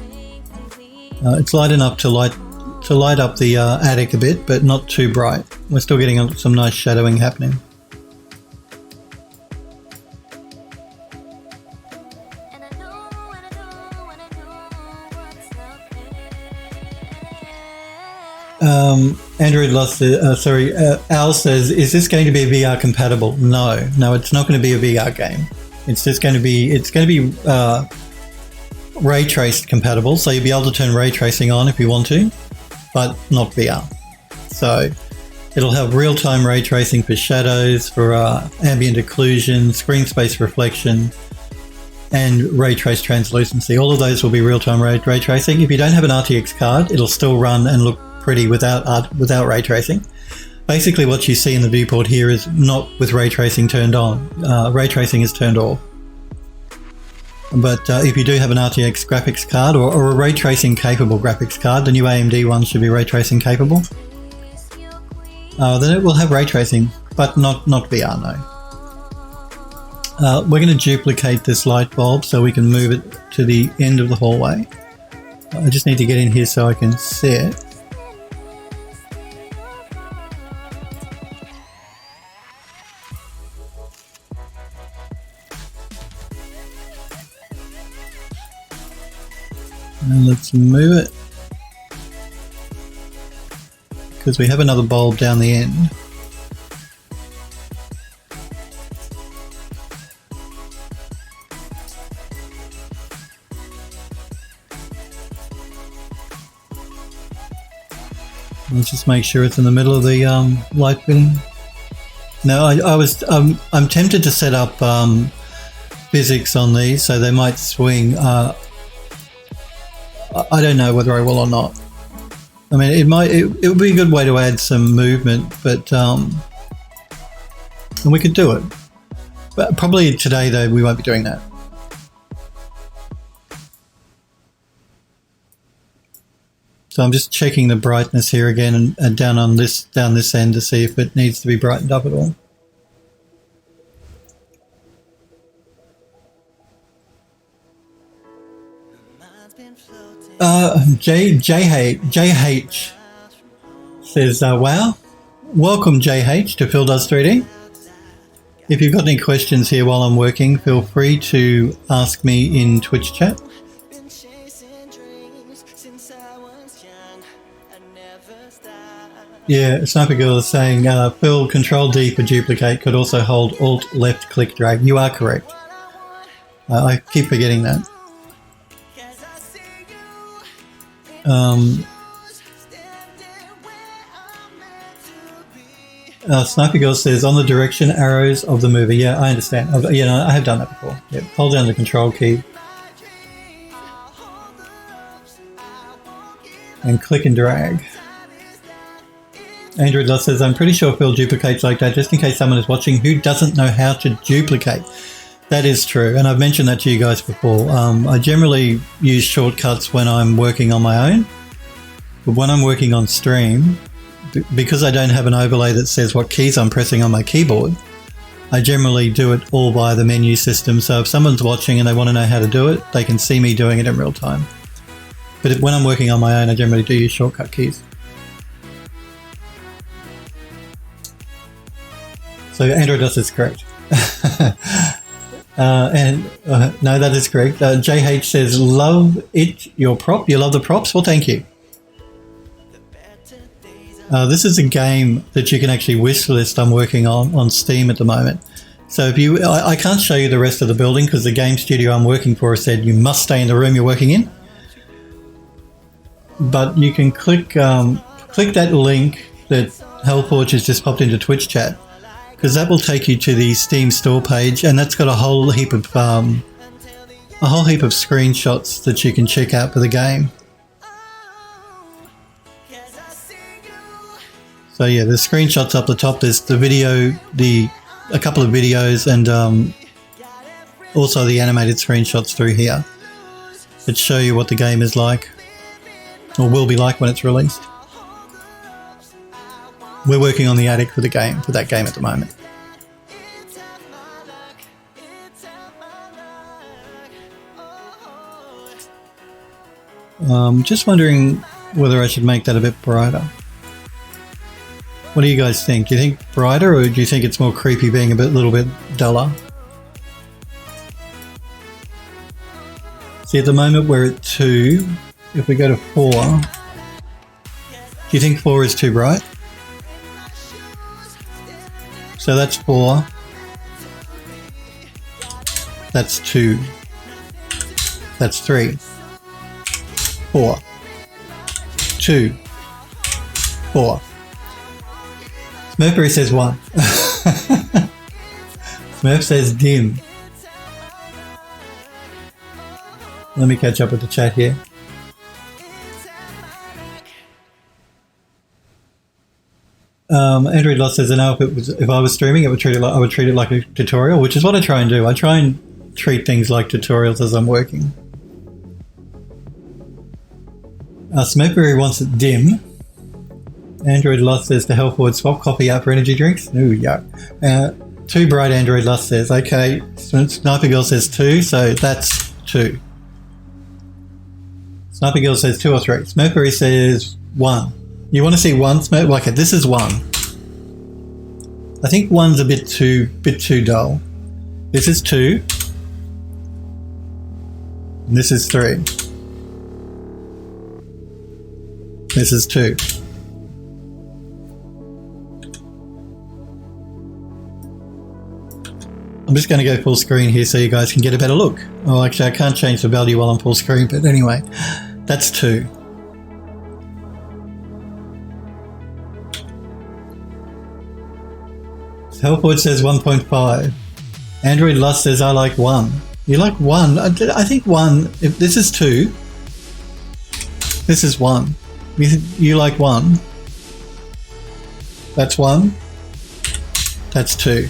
it's light enough to light up the attic a bit, but not too bright. We're still getting some nice shadowing happening. Android Lost, Al says, is this going to be VR compatible? No, it's not going to be a VR game. It's going to be ray traced compatible, so you'll be able to turn ray tracing on if you want to, but not VR. So it'll have real-time ray tracing for shadows, for ambient occlusion, screen space reflection, and ray trace translucency. All of those will be real-time ray tracing. If you don't have an RTX card, it'll still run and look pretty without ray tracing. Basically what you see in the viewport here is not with ray tracing turned on. Ray tracing is turned off. But if you do have an RTX graphics card or a ray tracing capable graphics card, the new AMD one should be ray tracing capable. Then it will have ray tracing, but not VR, no. We're going to duplicate this light bulb so we can move it to the end of the hallway. I just need to get in here so I can see it. And let's move it, because we have another bulb down the end. Let's just make sure it's in the middle of the light fitting. Now I'm tempted to set up physics on these so they might swing. I don't know whether I will or not. I mean, it would be a good way to add some movement, but and we could do it. But probably today, though, we won't be doing that. So I'm just checking the brightness here again and down this end to see if it needs to be brightened up at all. JH says, wow, welcome JH to Phil Does 3D. If you've got any questions here while I'm working, feel free to ask me in Twitch chat. Yeah, Sniper Girl is saying, Phil, Control D for duplicate could also hold Alt left click drag. You are correct. I keep forgetting that. Sniper Girl says, on the direction arrows of the movie. Yeah, I understand. I have done that before. Yeah, hold down the control key and click and drag. Android Love says, I'm pretty sure Phil duplicates like that just in case someone is watching who doesn't know how to duplicate. That is true, and I've mentioned that to you guys before. I generally use shortcuts when I'm working on my own, but when I'm working on stream, because I don't have an overlay that says what keys I'm pressing on my keyboard, I generally do it all via the menu system. So if someone's watching and they want to know how to do it, they can see me doing it in real time. But when I'm working on my own, I generally do use shortcut keys. So Android Dust is correct. No, that is correct. JH says, love it, your prop. You love the props? Well, thank you. This is a game that you can actually wishlist. I'm working on Steam at the moment. So if I can't show you the rest of the building because the game studio I'm working for said you must stay in the room you're working in. But you can click that link that Hellforge has just popped into Twitch chat, because that will take you to the Steam store page, and that's got a whole heap of screenshots that you can check out for the game. So yeah, there's screenshots up the top. There's the video, a couple of videos, and also the animated screenshots through here that show you what the game is like, or will be like when it's released. We're working on the attic for that game at the moment. Just wondering whether I should make that a bit brighter. What do you guys think? Do you think brighter, or do you think it's more creepy being a little bit duller? See, at the moment we're at 2. If we go to 4, do you think 4 is too bright? So that's 4. That's 2. That's 3. 4. 2. 4. Smurfberry says 1. Smurf says dim. Let me catch up with the chat here. Android Lost says, I know if I was streaming, I would treat it like a tutorial, which is what I try and do. I try and treat things like tutorials as I'm working. Smurfberry wants it dim. Android Lost says, to Hellforward, swap coffee out for energy drinks. Ooh, yuck. Too bright, Android Lost says. Okay, Sniper Girl says 2, so that's 2. Sniper Girl says 2 or 3. Smurfberry says 1. You want to see 1, Smurf? Okay, this is 1. I think 1's a bit too dull. This is 2. And this is 3. This is 2. I'm just going to go full screen here so you guys can get a better look. Oh, actually, I can't change the value while I'm full screen, but anyway, that's 2. Hellforge says 1.5. Android Lust says, I like 1. You like 1? I think 1, if this is 2, this is 1. You like 1. That's 1. That's 2.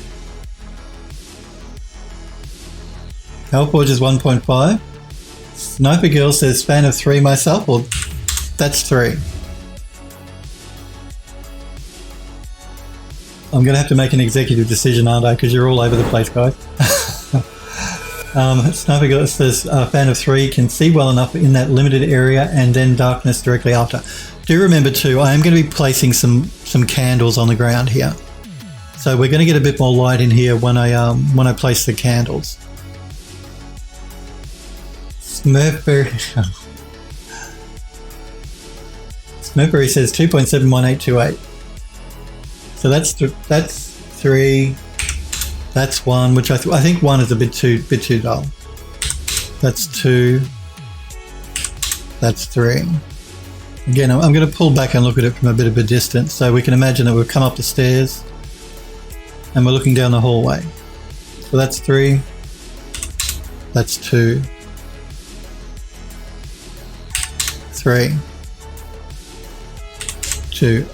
Hellforge is 1.5. Sniper Girl says fan of 3 myself. Well, that's 3. I'm going to have to make an executive decision, aren't I? Because you're all over the place, guys. Sniper Girl says fan of 3 can see well enough in that limited area and then darkness directly after. Do remember too, I am going to be placing some candles on the ground here. So we're going to get a bit more light in here when I place the candles. Smurfberry says 2.71828. So that's 3. That's 1, which I think 1 is a bit too dull. That's 2. That's 3. Again, I'm going to pull back and look at it from a bit of a distance, so we can imagine that we've come up the stairs and we're looking down the hallway. So that's 3. That's 2. 3. 2.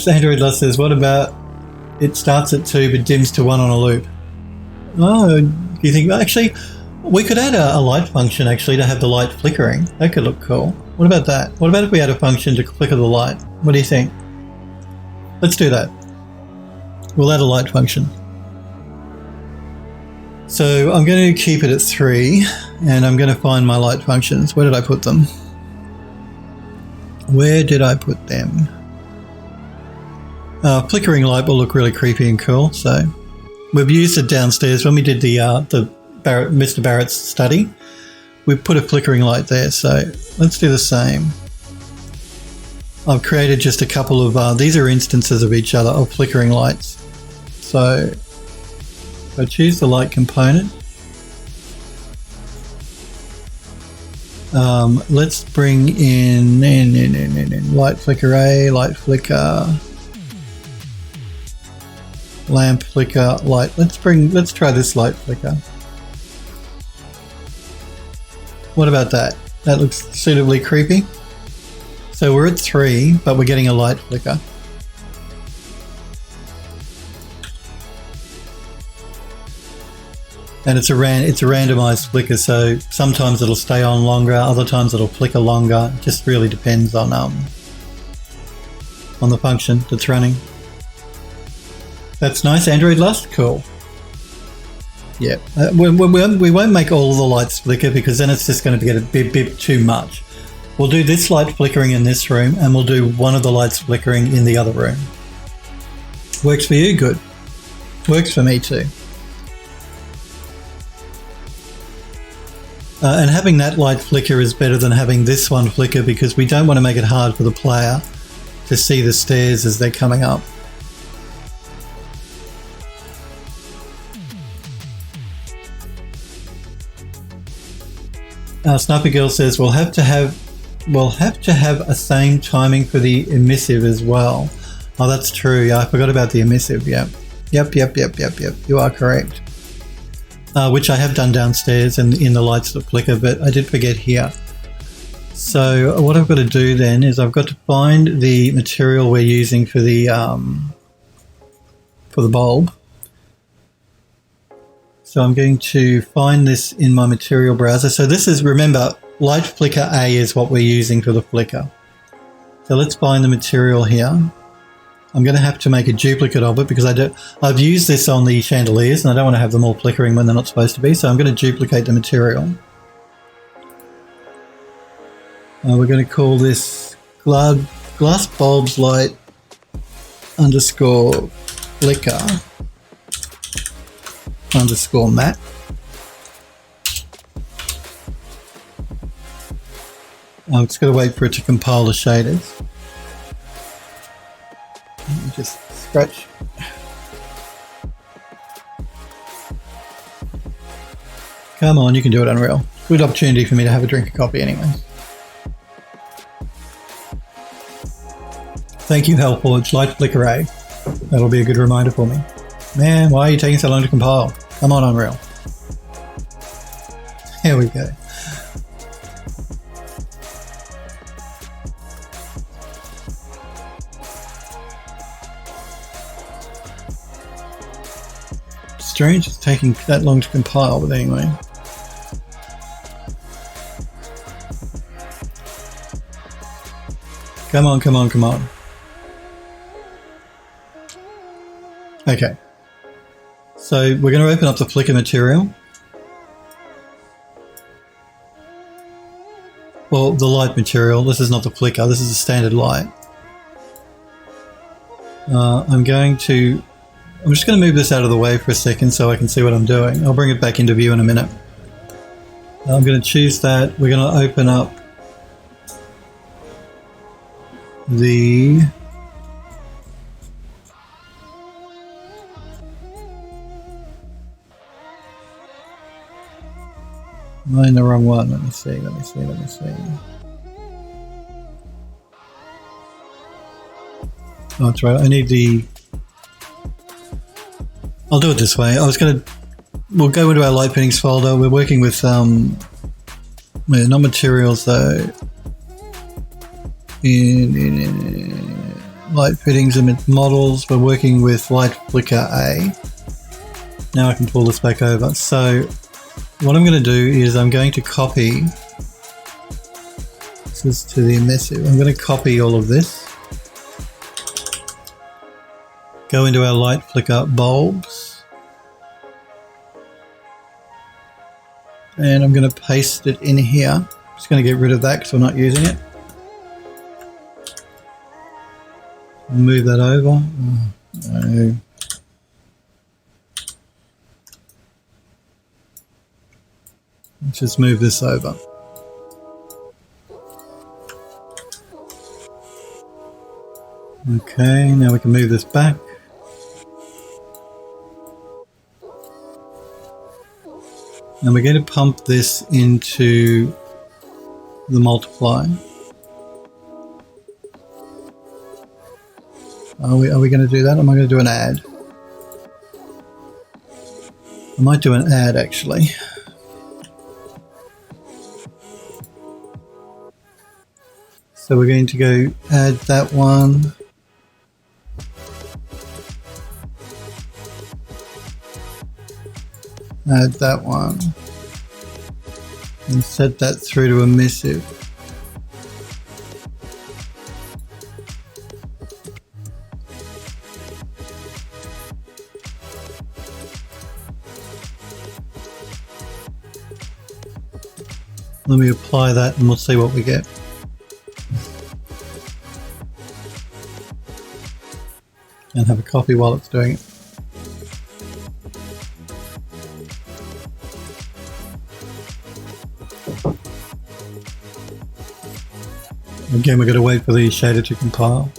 Android Lust says, what about it starts at 2 but dims to 1 on a loop? Oh, do you think, actually, we could add a light function actually to have the light flickering. That could look cool. What about that? What about if we add a function to flicker the light? What do you think? Let's do that. We'll add a light function. So I'm going to keep it at 3 and I'm going to find my light functions. Where did I put them? Where did I put them? Flickering light will look really creepy and cool. So we've used it downstairs when we did the Mr. Barrett's study. We put a flickering light there. So let's do the same. I've created just a couple of these are instances of each other of flickering lights. So if I choose the light component, let's bring in light flicker A, light flicker, lamp flicker, light. Let's try this light flicker. What about that? That looks suitably creepy. So we're at 3, but we're getting a light flicker. And it's a randomized flicker, so sometimes it'll stay on longer, other times it'll flicker longer. It just really depends on the function that's running. That's nice, Android Lust? Cool. Yeah, we won't make all the lights flicker because then it's just going to get a bit too much. We'll do this light flickering in this room and we'll do one of the lights flickering in the other room. Works for you? Good. Works for me too. And having that light flicker is better than having this one flicker because we don't want to make it hard for the player to see the stairs as they're coming up. Sniper Girl says we'll have to have a same timing for the emissive as well. Oh, that's true. Yeah, I forgot about the emissive. Yep. You are correct. Which I have done downstairs and in the lights that flicker, but I did forget here. So what I've got to do then is I've got to find the material we're using for the bulb. So I'm going to find this in my material browser. So this is, remember, light flicker A is what we're using for the flicker. So let's find the material here. I'm going to have to make a duplicate of it because I've used this on the chandeliers and I don't want to have them all flickering when they're not supposed to be. So I'm going to duplicate the material. We're going to call this glass bulbs light underscore flicker underscore matte. I'm just going to wait for it to compile the shaders. Let me just scratch. Come on, you can do it, Unreal. Good opportunity for me to have a drink of coffee anyway. Thank you, Hellforge. Light flicker A. That'll be a good reminder for me. Man, why are you taking so long to compile? Come on, Unreal. Here we go. Strange it's taking that long to compile, but anyway. Come on, come on, come on. Okay. So we're going to open up the flicker material. Well, the light material. This is not the flicker. This is a standard light. I'm just going to move this out of the way for a second so I can see what I'm doing. I'll bring it back into view in a minute. I'm going to choose that. We're going to open up the am I in the wrong one? Let me see. Oh, that's right. I need the... I'll do it this way. We'll go into our light fittings folder. We're working with, not materials though. In light fittings and models, we're working with light flicker A. Now I can pull this back over. So what I'm going to do is I'm going to copy, this is to the emissive, I'm going to copy all of this. Go into our light flicker bulbs. And I'm going to paste it in here. I'm just going to get rid of that because we're not using it. Move that over. No. Let's just move this over. Okay, now we can move this back. And we're going to pump this into the multiply. Are we going to do that? Or am I going to do an add? I might do an add actually. So we're going to go add that one. Add that one. And set that through to emissive. Let me apply that and we'll see what we get. And have a copy while it's doing it. Again, we're going to wait for the shader to compile.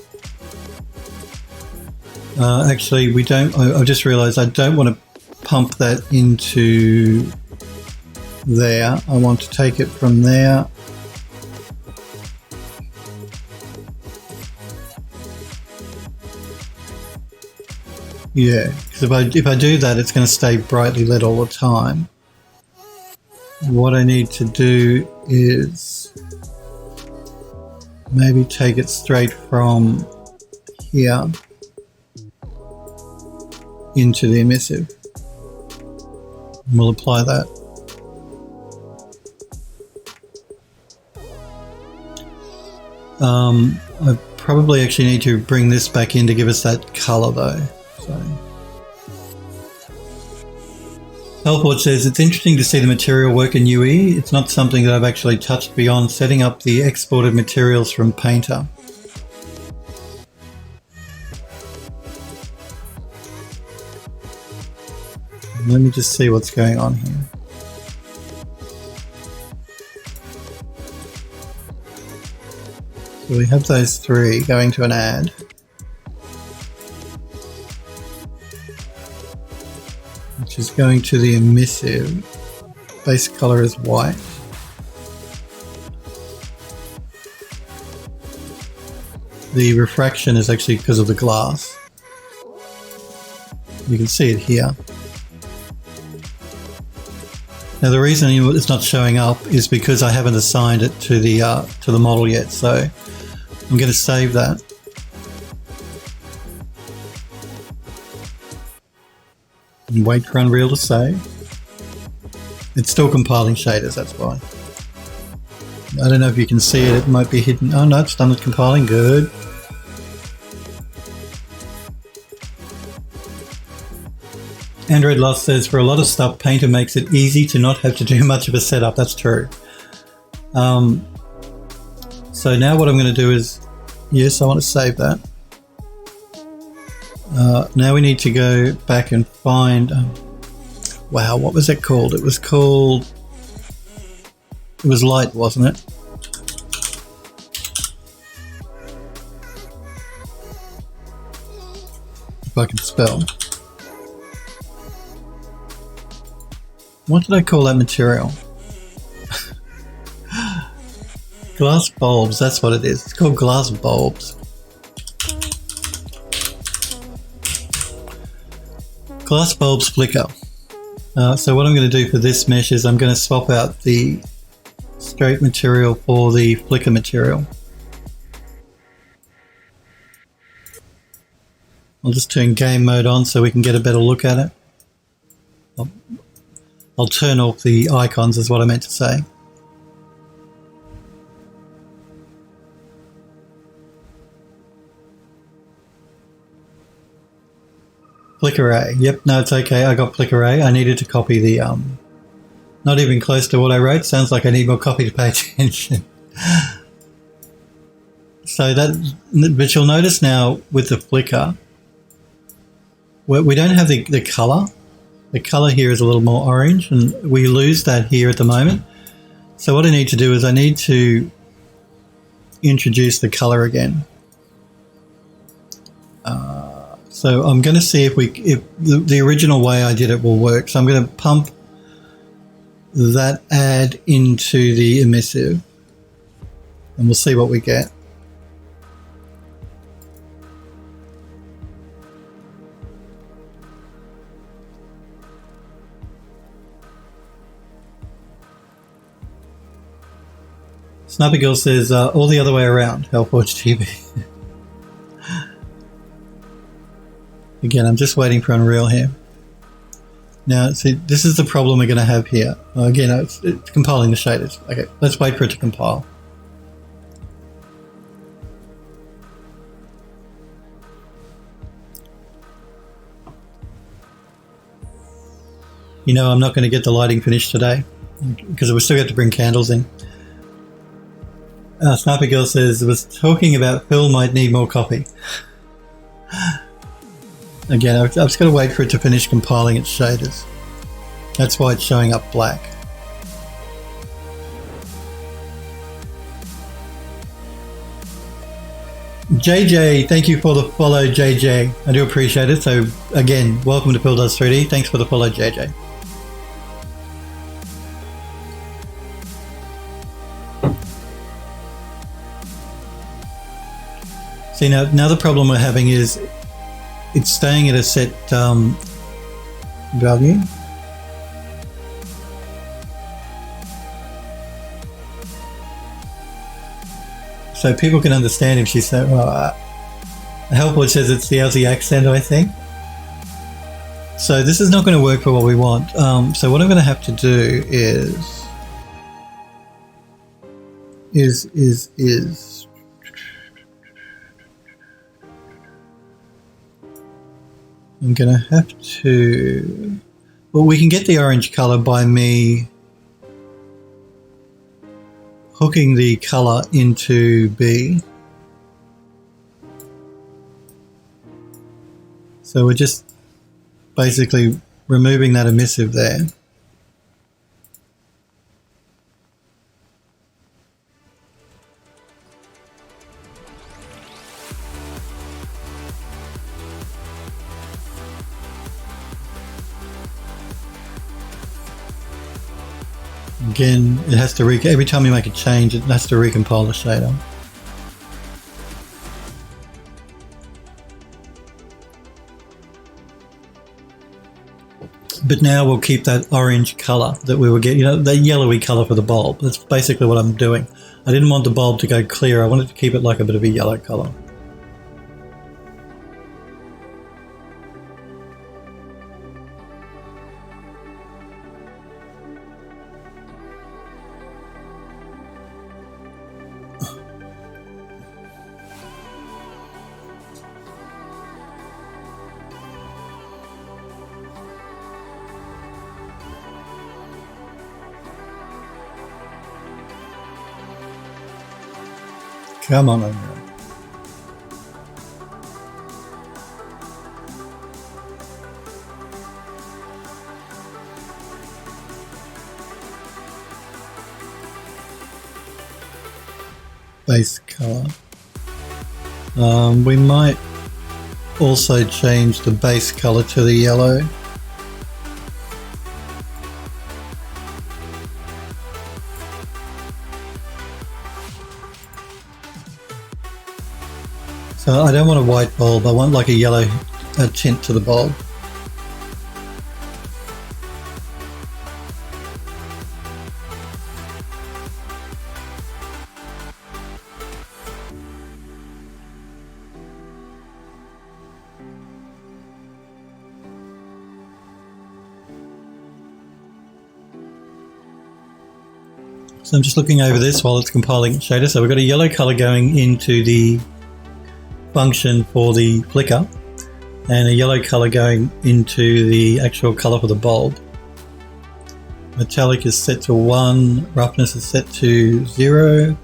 Actually, we don't. I've just realized I don't want to pump that into there. I want to take it from there. Yeah, because if I do that, it's going to stay brightly lit all the time. What I need to do is maybe take it straight from here into the emissive. And we'll apply that. I probably actually need to bring this back in to give us that color though. So. Helpwatch says, it's interesting to see the material work in UE. It's not something that I've actually touched beyond setting up the exported materials from Painter. Let me just see what's going on here. So we have those three going to an add. Which is going to the emissive. Base color is white. The refraction is actually because of the glass. You can see it here. Now the reason it's not showing up is because I haven't assigned it to the model yet, so I'm going to save that. And wait for Unreal to save. It's still compiling shaders, that's why. I don't know if you can see it, it might be hidden. Oh no, it's done with compiling, good. Android Lost says, for a lot of stuff, Painter makes it easy to not have to do much of a setup. That's true. So now what I'm going to do is, yes, I want to save that. Now we need to go back and find, wow, what was it called? It was Light, wasn't it? If I can spell. What did I call that material? Glass bulbs, that's what it is. It's called glass bulbs. Glass bulbs flicker. So what I'm going to do for this mesh is I'm going to swap out the straight material for the flicker material. I'll just turn game mode on so we can get a better look at it. I'll turn off the icons is what I meant to say. Flicker A. Yep, no, it's okay. I got Flicker A. I needed to copy the, not even close to what I wrote. Sounds like I need more copy to pay attention. So that, but you'll notice now with the flicker, we don't have the color. The color here is a little more orange and we lose that here at the moment. So what I need to do is I need to introduce the color again. So I'm going to see if the original way I did it will work. So I'm going to pump that add into the emissive and we'll see what we get. Snappy Girl says, all the other way around, Hellforge TV. Again, I'm just waiting for Unreal here. Now, see, this is the problem we're going to have here. Well, again, it's compiling the shaders. Okay, let's wait for it to compile. You know, I'm not going to get the lighting finished today because we still got to bring candles in. Snappy Girl says, was talking about Phil might need more copy. Again, I've just got to wait for it to finish compiling its shaders. That's why it's showing up black. JJ, thank you for the follow, JJ. I do appreciate it. So again, welcome to Phil Does 3D. Thanks for the follow, JJ. See, now the problem we're having is it's staying at a set value. So people can understand if she said, well, Helpwood says it's the Aussie accent, I think. So this is not going to work for what we want. So what I'm going to have to do is I'm going to have to, well, we can get the orange color by me hooking the color into B. So we're just basically removing that emissive there. Again, it has to every time you make a change, it has to recompile the shader. But now we'll keep that orange colour that we were getting, that yellowy colour for the bulb. That's basically what I'm doing. I didn't want the bulb to go clear. I wanted to keep it like a bit of a yellow colour. Come on over. Base color. We might also change the base color to the yellow. So I don't want a white bulb, I want like a yellow tint to the bulb. So I'm just looking over this while it's compiling shader. So we've got a yellow color going into the function for the flicker and a yellow color going into the actual color for the bulb. Metallic is set to 1, roughness is set to 0,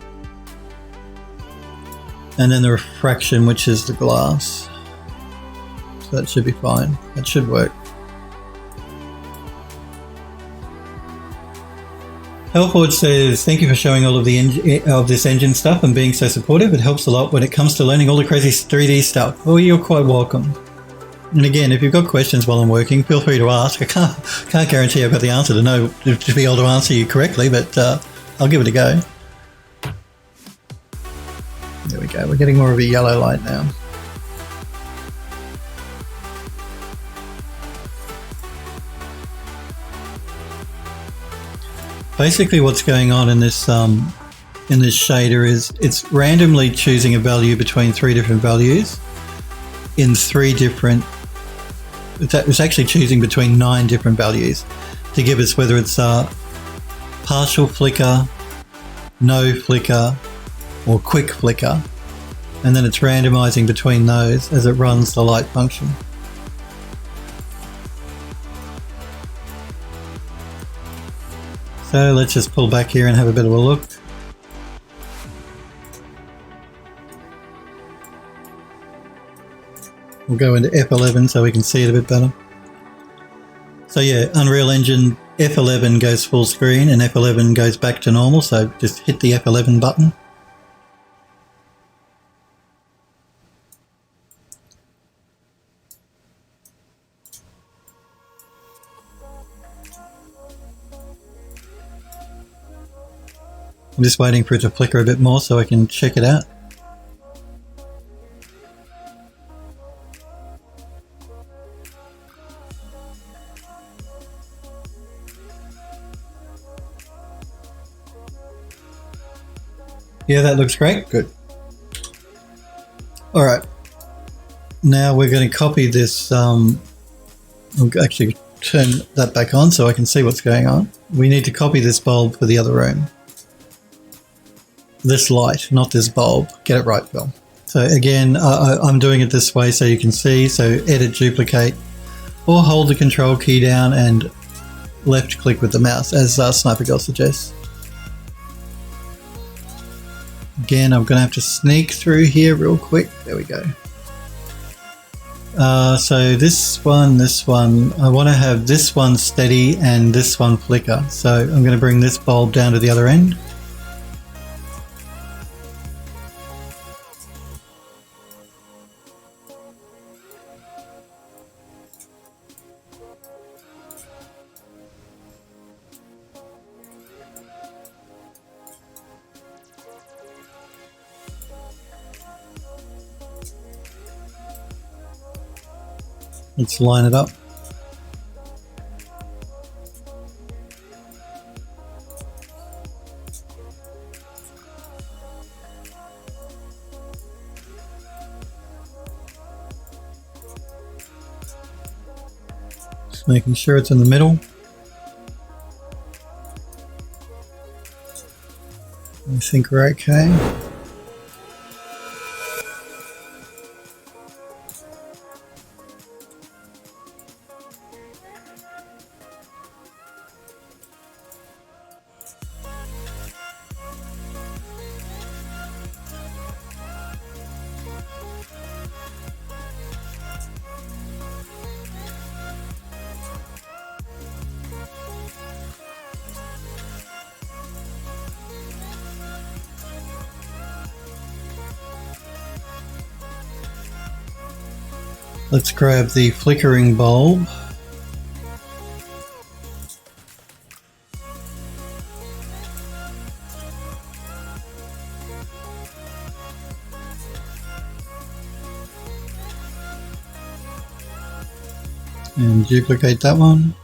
and then the refraction, which is the glass. So that should be fine. That should work. Hellforge says, thank you for showing all of this engine stuff and being so supportive. It helps a lot when it comes to learning all the crazy 3D stuff. Well, you're quite welcome. And again, if you've got questions while I'm working, feel free to ask. I can't guarantee I've got the answer to be able to answer you correctly, but I'll give it a go. There we go. We're getting more of a yellow light now. Basically what's going on in this shader is it's randomly choosing a value between 3 different values in 3 different, it's actually choosing between 9 different values to give us whether it's a partial flicker, no flicker, or quick flicker, and then it's randomizing between those as it runs the light function. So let's just pull back here and have a bit of a look. We'll go into F11 so we can see it a bit better. So yeah, Unreal Engine F11 goes full screen and F11 goes back to normal, so just hit the F11 button. I'm just waiting for it to flicker a bit more so I can check it out. Yeah, that looks great. Good. All right. Now we're going to copy this. I'll actually turn that back on so I can see what's going on. We need to copy this bulb for the other room. This light, not this bulb. Get it right, Phil. So again, I'm doing it this way so you can see. So edit, duplicate, or hold the control key down and left click with the mouse, as Sniper Girl suggests. Again, I'm going to have to sneak through here real quick. There we go. So this one, I want to have this one steady and this one flicker. So I'm going to bring this bulb down to the other end. Let's line it up. Just making sure it's in the middle. I think we're okay. Let's grab the flickering bulb. And duplicate that one.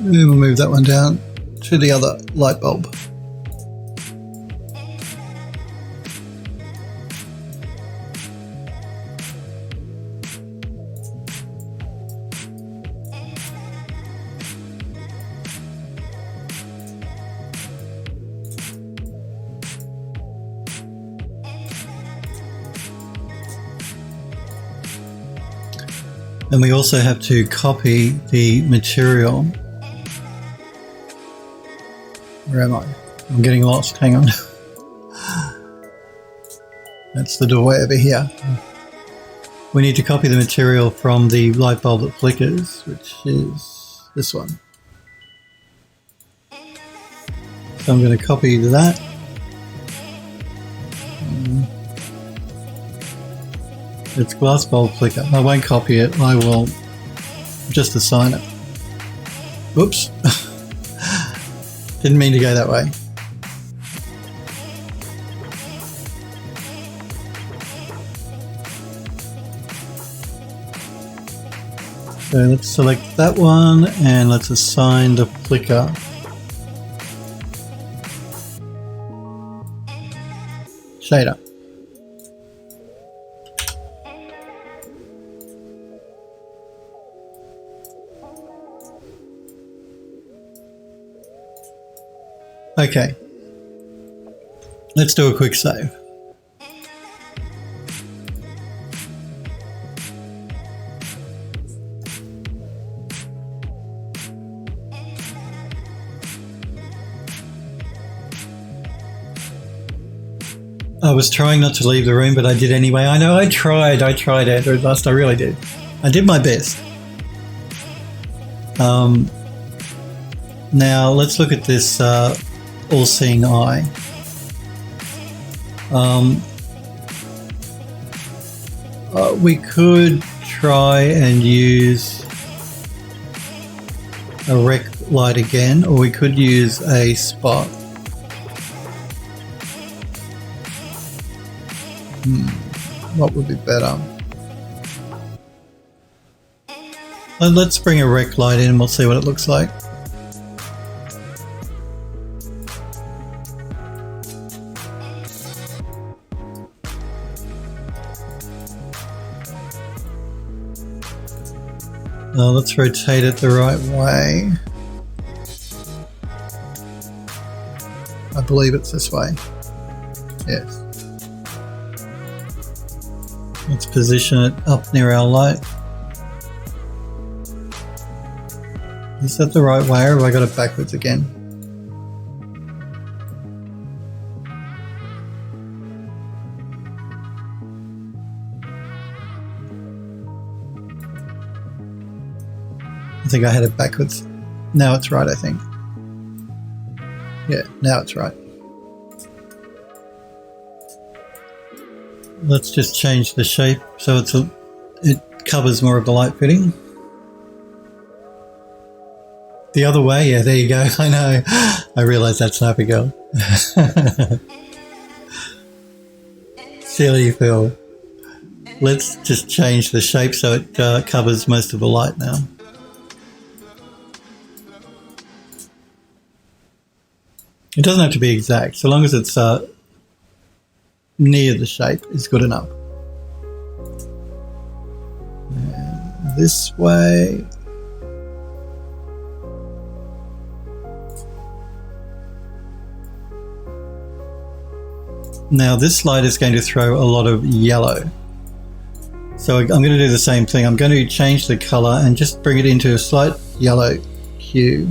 And we'll move that one down to the other light bulb. And we also have to copy the material. Where am I? I'm getting lost. Hang on. That's the doorway over here. We need to copy the material from the light bulb that flickers, which is this one. So I'm going to copy that. It's glass bulb flicker. I won't copy it. I will just assign it. Whoops. Didn't mean to go that way. So let's select that one and let's assign the flicker. Shader. Okay, let's do a quick save. I was trying not to leave the room, but I did anyway. I know I tried Andrew Lust, I really did. I did my best. Now let's look at this all-seeing eye. We could try and use a rec light again, or we could use a spot. What would be better? Let's bring a rec light in and we'll see what it looks like. Let's rotate it the right way. I believe it's this way. Yes. Let's position it up near our light. Is that the right way, or have I got it backwards again? I think I had it backwards. Now it's right, I think. Yeah, now it's right. Let's just change the shape so it covers more of the light fitting. The other way, yeah, there you go. I know. I realise that's Sniper Girl. Silly Phil. Let's just change the shape so it covers most of the light now. It doesn't have to be exact, so long as it's near the shape is good enough. And this way. Now this light is going to throw a lot of yellow. So I'm going to do the same thing. I'm going to change the color and just bring it into a slight yellow hue.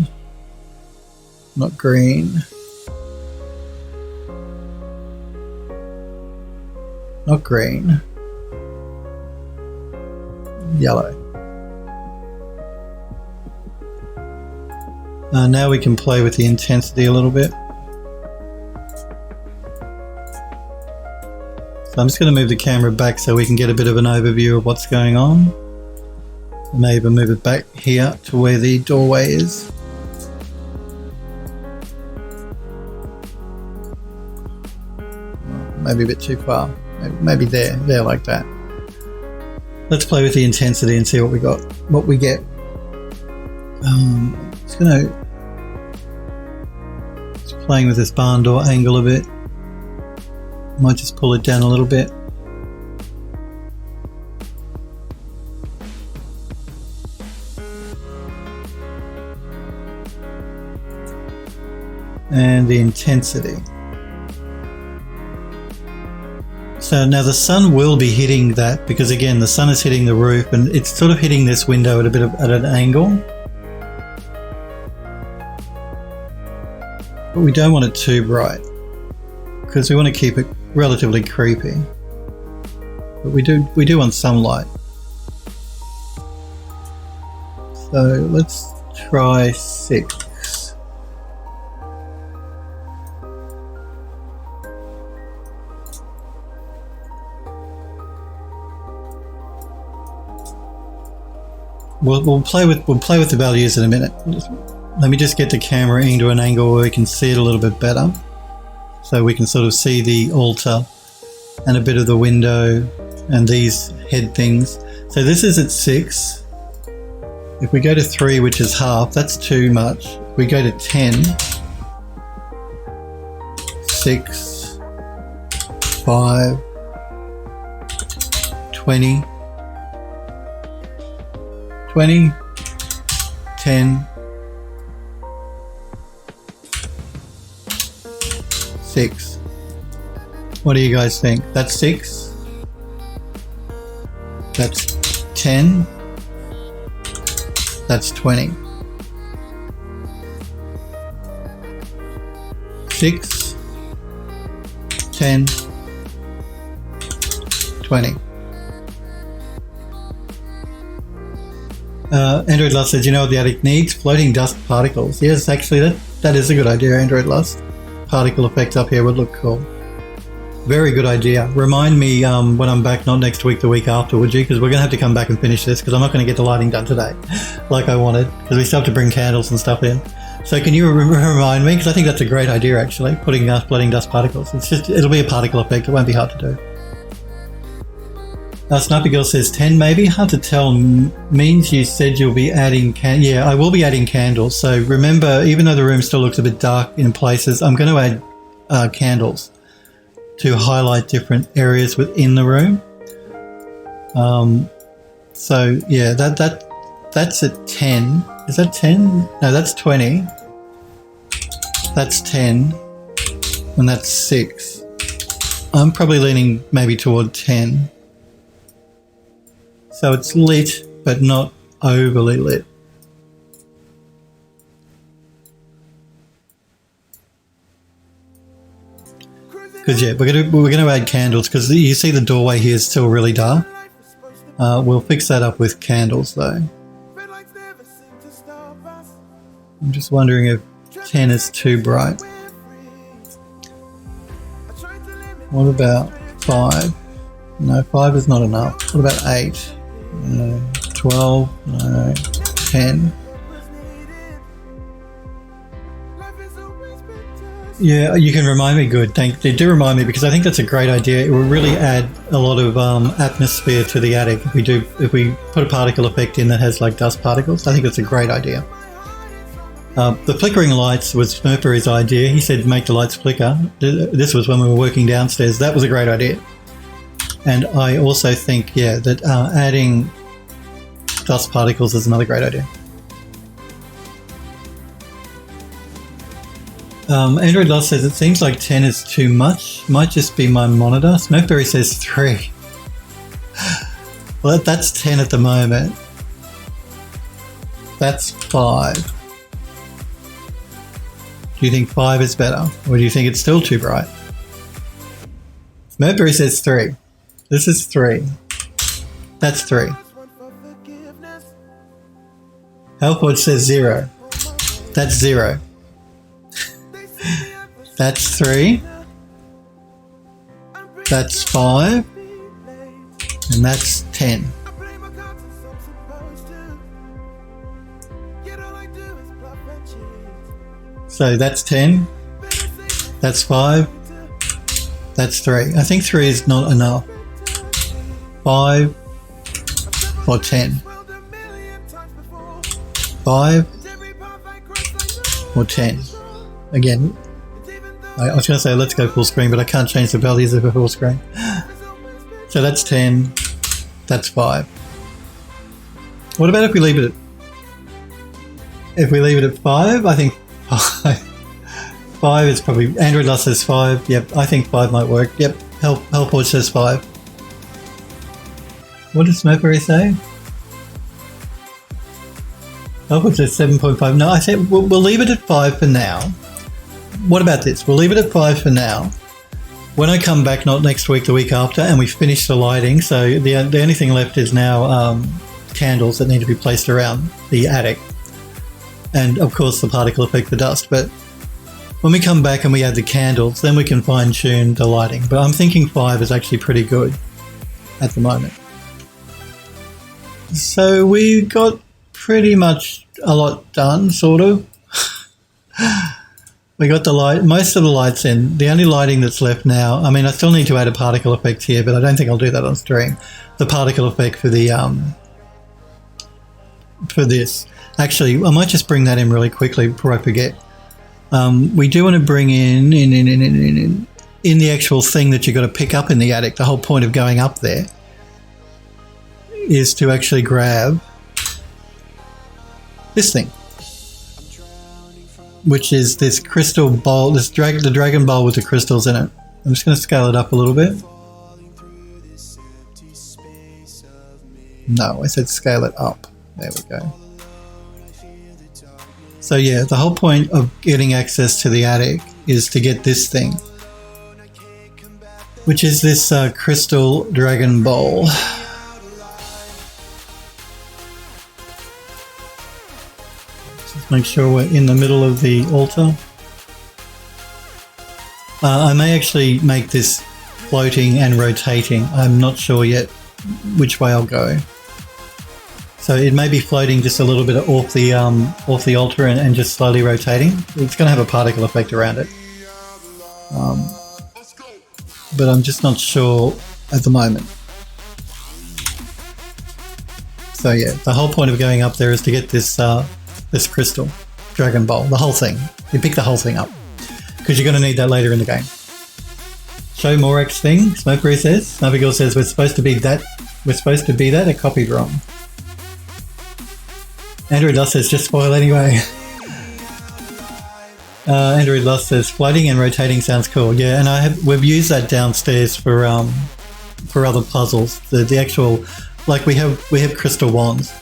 Not green. Not green. Yellow. Now we can play with the intensity a little bit. So I'm just going to move the camera back so we can get a bit of an overview of what's going on. Maybe move it back here to where the doorway is. Maybe a bit too far. Maybe there like that. Let's play with the intensity and see what we got. What we get. Just playing with this barn door angle a bit. Might just pull it down a little bit. And the intensity. So now the sun will be hitting that because again the sun is hitting the roof and it's sort of hitting this window at at an angle. But we don't want it too bright because we want to keep it relatively creepy. But we do want some light. So let's try 6. We'll play with the values in a minute. Let me just get the camera into an angle where we can see it a little bit better. So we can sort of see the altar and a bit of the window and these head things. So this is at 6. If we go to 3, which is half, that's too much. If we go to 10, 6, 5, 20, 20, 10, 6. What do you guys think? That's 6. That's 10. That's 20. 6, 10, 20. Android Lust says, you know what the attic needs? Floating dust particles. Yes, actually that is a good idea, Android Lust. Particle effects up here would look cool. Very good idea. Remind me when I'm back, not next week, the week after, would you? Because we're going to have to come back and finish this because I'm not going to get the lighting done today like I wanted because we still have to bring candles and stuff in. So can you remind me? Because I think that's a great idea actually, floating dust particles. It'll be a particle effect. It won't be hard to do. Sniper Girl says 10 maybe. Hard to tell. Means you said you'll be adding yeah, I will be adding candles. So remember, even though the room still looks a bit dark in places, I'm going to add candles to highlight different areas within the room. So yeah, that's at 10. Is that 10? No, that's 20. That's 10. And that's 6. I'm probably leaning maybe toward 10. So it's lit, but not overly lit. Because yeah, we're gonna add candles because you see the doorway here is still really dark. We'll fix that up with candles though. I'm just wondering if 10 is too bright. What about 5? No, 5 is not enough. What about 8? No. 12? No. 10? Yeah, you can remind me. Good, thank. You do remind me because I think that's a great idea. It will really add a lot of atmosphere to the attic if we put a particle effect in that has like dust particles. I think that's a great idea. The flickering lights was Smurfberry's idea. He said make the lights flicker. This was when we were working downstairs. That was a great idea. And I also think, yeah, that adding dust particles is another great idea. Android Lost says it seems like 10 is too much. Might just be my monitor. Smurfberry says 3. Well, that's 10 at the moment. That's 5. Do you think 5 is better? Or do you think it's still too bright? Smurfberry says 3. This is 3. That's 3. Hellforge says 0. That's 0. That's 3. That's 5. And that's 10. So that's 10. That's 5. That's 3. I think 3 is not enough. 5 or 10. 5 or 10. Again, I was going to say let's go full screen, but I can't change the values of a full screen. So that's 10. That's 5. What about if we leave it at 5? I think 5. 5 is probably... Android Lust says 5. Yep, I think 5 might work. Yep, Hellforge says 5. What does Smurfberry say? Hellforge says 7.5. No, I said we'll leave it at 5 for now. What about this? We'll leave it at 5 for now. When I come back, not next week, the week after, and we finish the lighting, so the only thing left is now candles that need to be placed around the attic. And, of course, the particle effect for dust. But when we come back and we add the candles, then we can fine-tune the lighting. But I'm thinking 5 is actually pretty good at the moment. So we got pretty much a lot done, sort of. We got most of the lights in. The only lighting that's left now, I mean, I still need to add a particle effect here, but I don't think I'll do that on stream. The particle effect for the for this. Actually, I might just bring that in really quickly before I forget. We do want to bring in the actual thing that you've got to pick up in the attic. The whole point of going up there is to actually grab this thing, which is this crystal bowl, the dragon bowl with the crystals in it. I'm just going to scale it up a little bit. No, I said scale it up. There we go. So yeah, the whole point of getting access to the attic is to get this thing, which is this crystal dragon bowl. Just make sure we're in the middle of the altar. I may actually make this floating and rotating. I'm not sure yet which way I'll go. So it may be floating just a little bit off the altar and just slowly rotating. It's going to have a particle effect around it. But I'm just not sure at the moment. So yeah, the whole point of going up there is to get this this crystal dragon bowl, the whole thing. You pick the whole thing up because you're going to need that later in the game. Show Morex thing, Smurfberry says. Snubby says we're supposed to be that. We're supposed to be that. It copied wrong. Android Lost says just spoil anyway. Android Lost says floating and rotating sounds cool. Yeah, and we've used that downstairs for other puzzles. The actual, like we have crystal wands,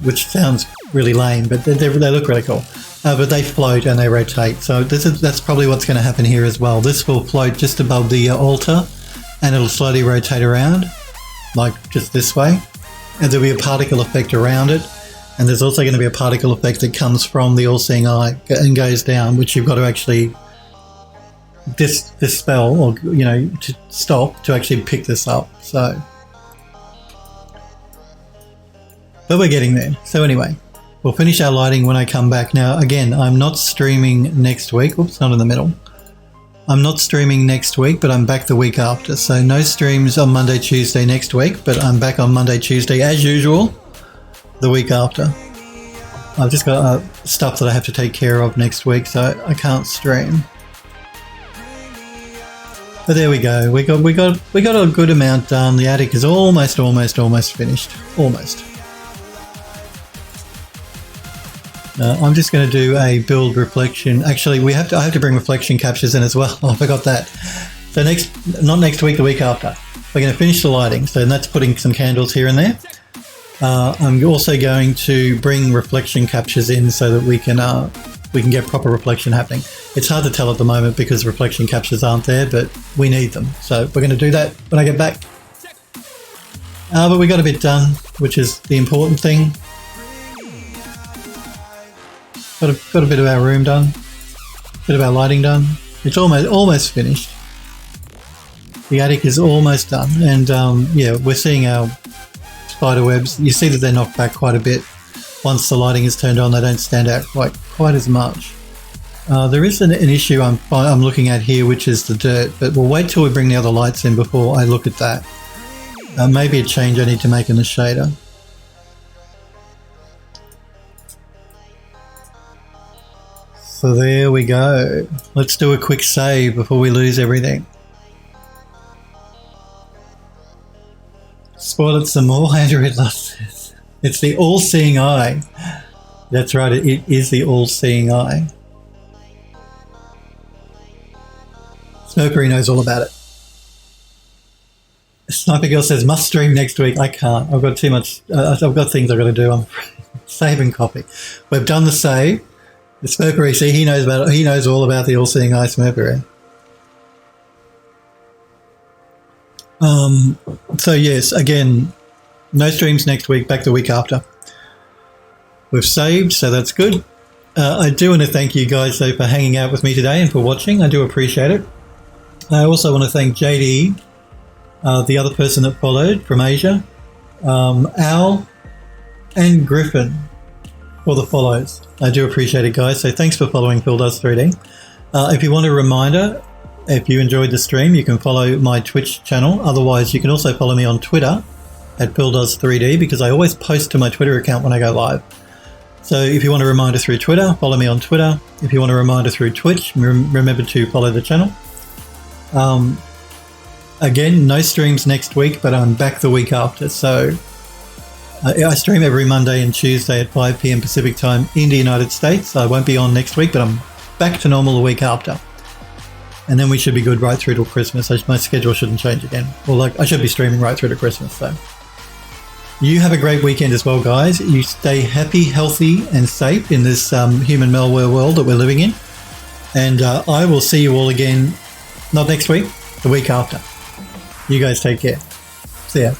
which sounds really lame, but they look really cool. But they float and they rotate. So that's probably what's going to happen here as well. This will float just above the altar, and it'll slowly rotate around, like just this way, and there'll be a particle effect around it. And there's also going to be a particle effect that comes from the all-seeing eye and goes down, which you've got to actually dispel or, to stop to actually pick this up. So, but we're getting there. So anyway, we'll finish our lighting when I come back. Now, again, I'm not streaming next week. Oops, not in the middle. I'm not streaming next week, but I'm back the week after. So no streams on Monday, Tuesday next week, but I'm back on Monday, Tuesday as usual, the week after. I've just got stuff that I have to take care of next week, so I can't stream. But there we go. We got a good amount done. The attic is almost finished. Almost. I'm just going to do a build reflection. Actually, I have to bring reflection captures in as well. I forgot that. So not next week, the week after. We're going to finish the lighting. So that's putting some candles here and there. I'm also going to bring reflection captures in so that we can get proper reflection happening. It's hard to tell at the moment because reflection captures aren't there, but we need them. So we're going to do that when I get back. But we got a bit done, which is the important thing. Got a bit of our room done, bit of our lighting done. It's almost finished. The attic is almost done, and yeah, we're seeing our spider webs. You see that they're knocked back quite a bit. Once the lighting is turned on, they don't stand out quite as much. There is an issue I'm looking at here, which is the dirt, but we'll wait till we bring the other lights in before I look at that. Maybe a change I need to make in the shader. So there we go. Let's do a quick save before we lose everything. Spoil it some more, Andrew. It's the all-seeing eye. That's right, it is the all-seeing eye. Smokery knows all about it. Sniper Girl says, must stream next week. I can't. I've got too much. I've got things I've got to do. I'm save and copy. We've done the save. The Smokery, see, he knows about it. He knows all about the all-seeing eye Smokery. So yes, again, no streams next week, back the week after. We've saved, so that's good. I do want to thank you guys though for hanging out with me today and for watching. I do appreciate it. I also want to thank JD, the other person that followed from Asia, Al, and Griffin for the follows. I do appreciate it, guys. So thanks for following Phil Does 3D. If you want a reminder, if you enjoyed the stream, you can follow my Twitch channel. Otherwise, you can also follow me on Twitter at Phil Does 3D because I always post to my Twitter account when I go live. So if you want a reminder through Twitter, follow me on Twitter. If you want a reminder through Twitch, remember to follow the channel. Again, no streams next week, but I'm back the week after. So I stream every Monday and Tuesday at 5 p.m. Pacific time in the United States. I won't be on next week, but I'm back to normal the week after. And then we should be good right through till Christmas. My schedule shouldn't change again. Well, I should be streaming right through to Christmas. So you have a great weekend as well, guys. You stay happy, healthy, and safe in this human malware world that we're living in. And I will see you all again, not next week, the week after. You guys take care. See ya.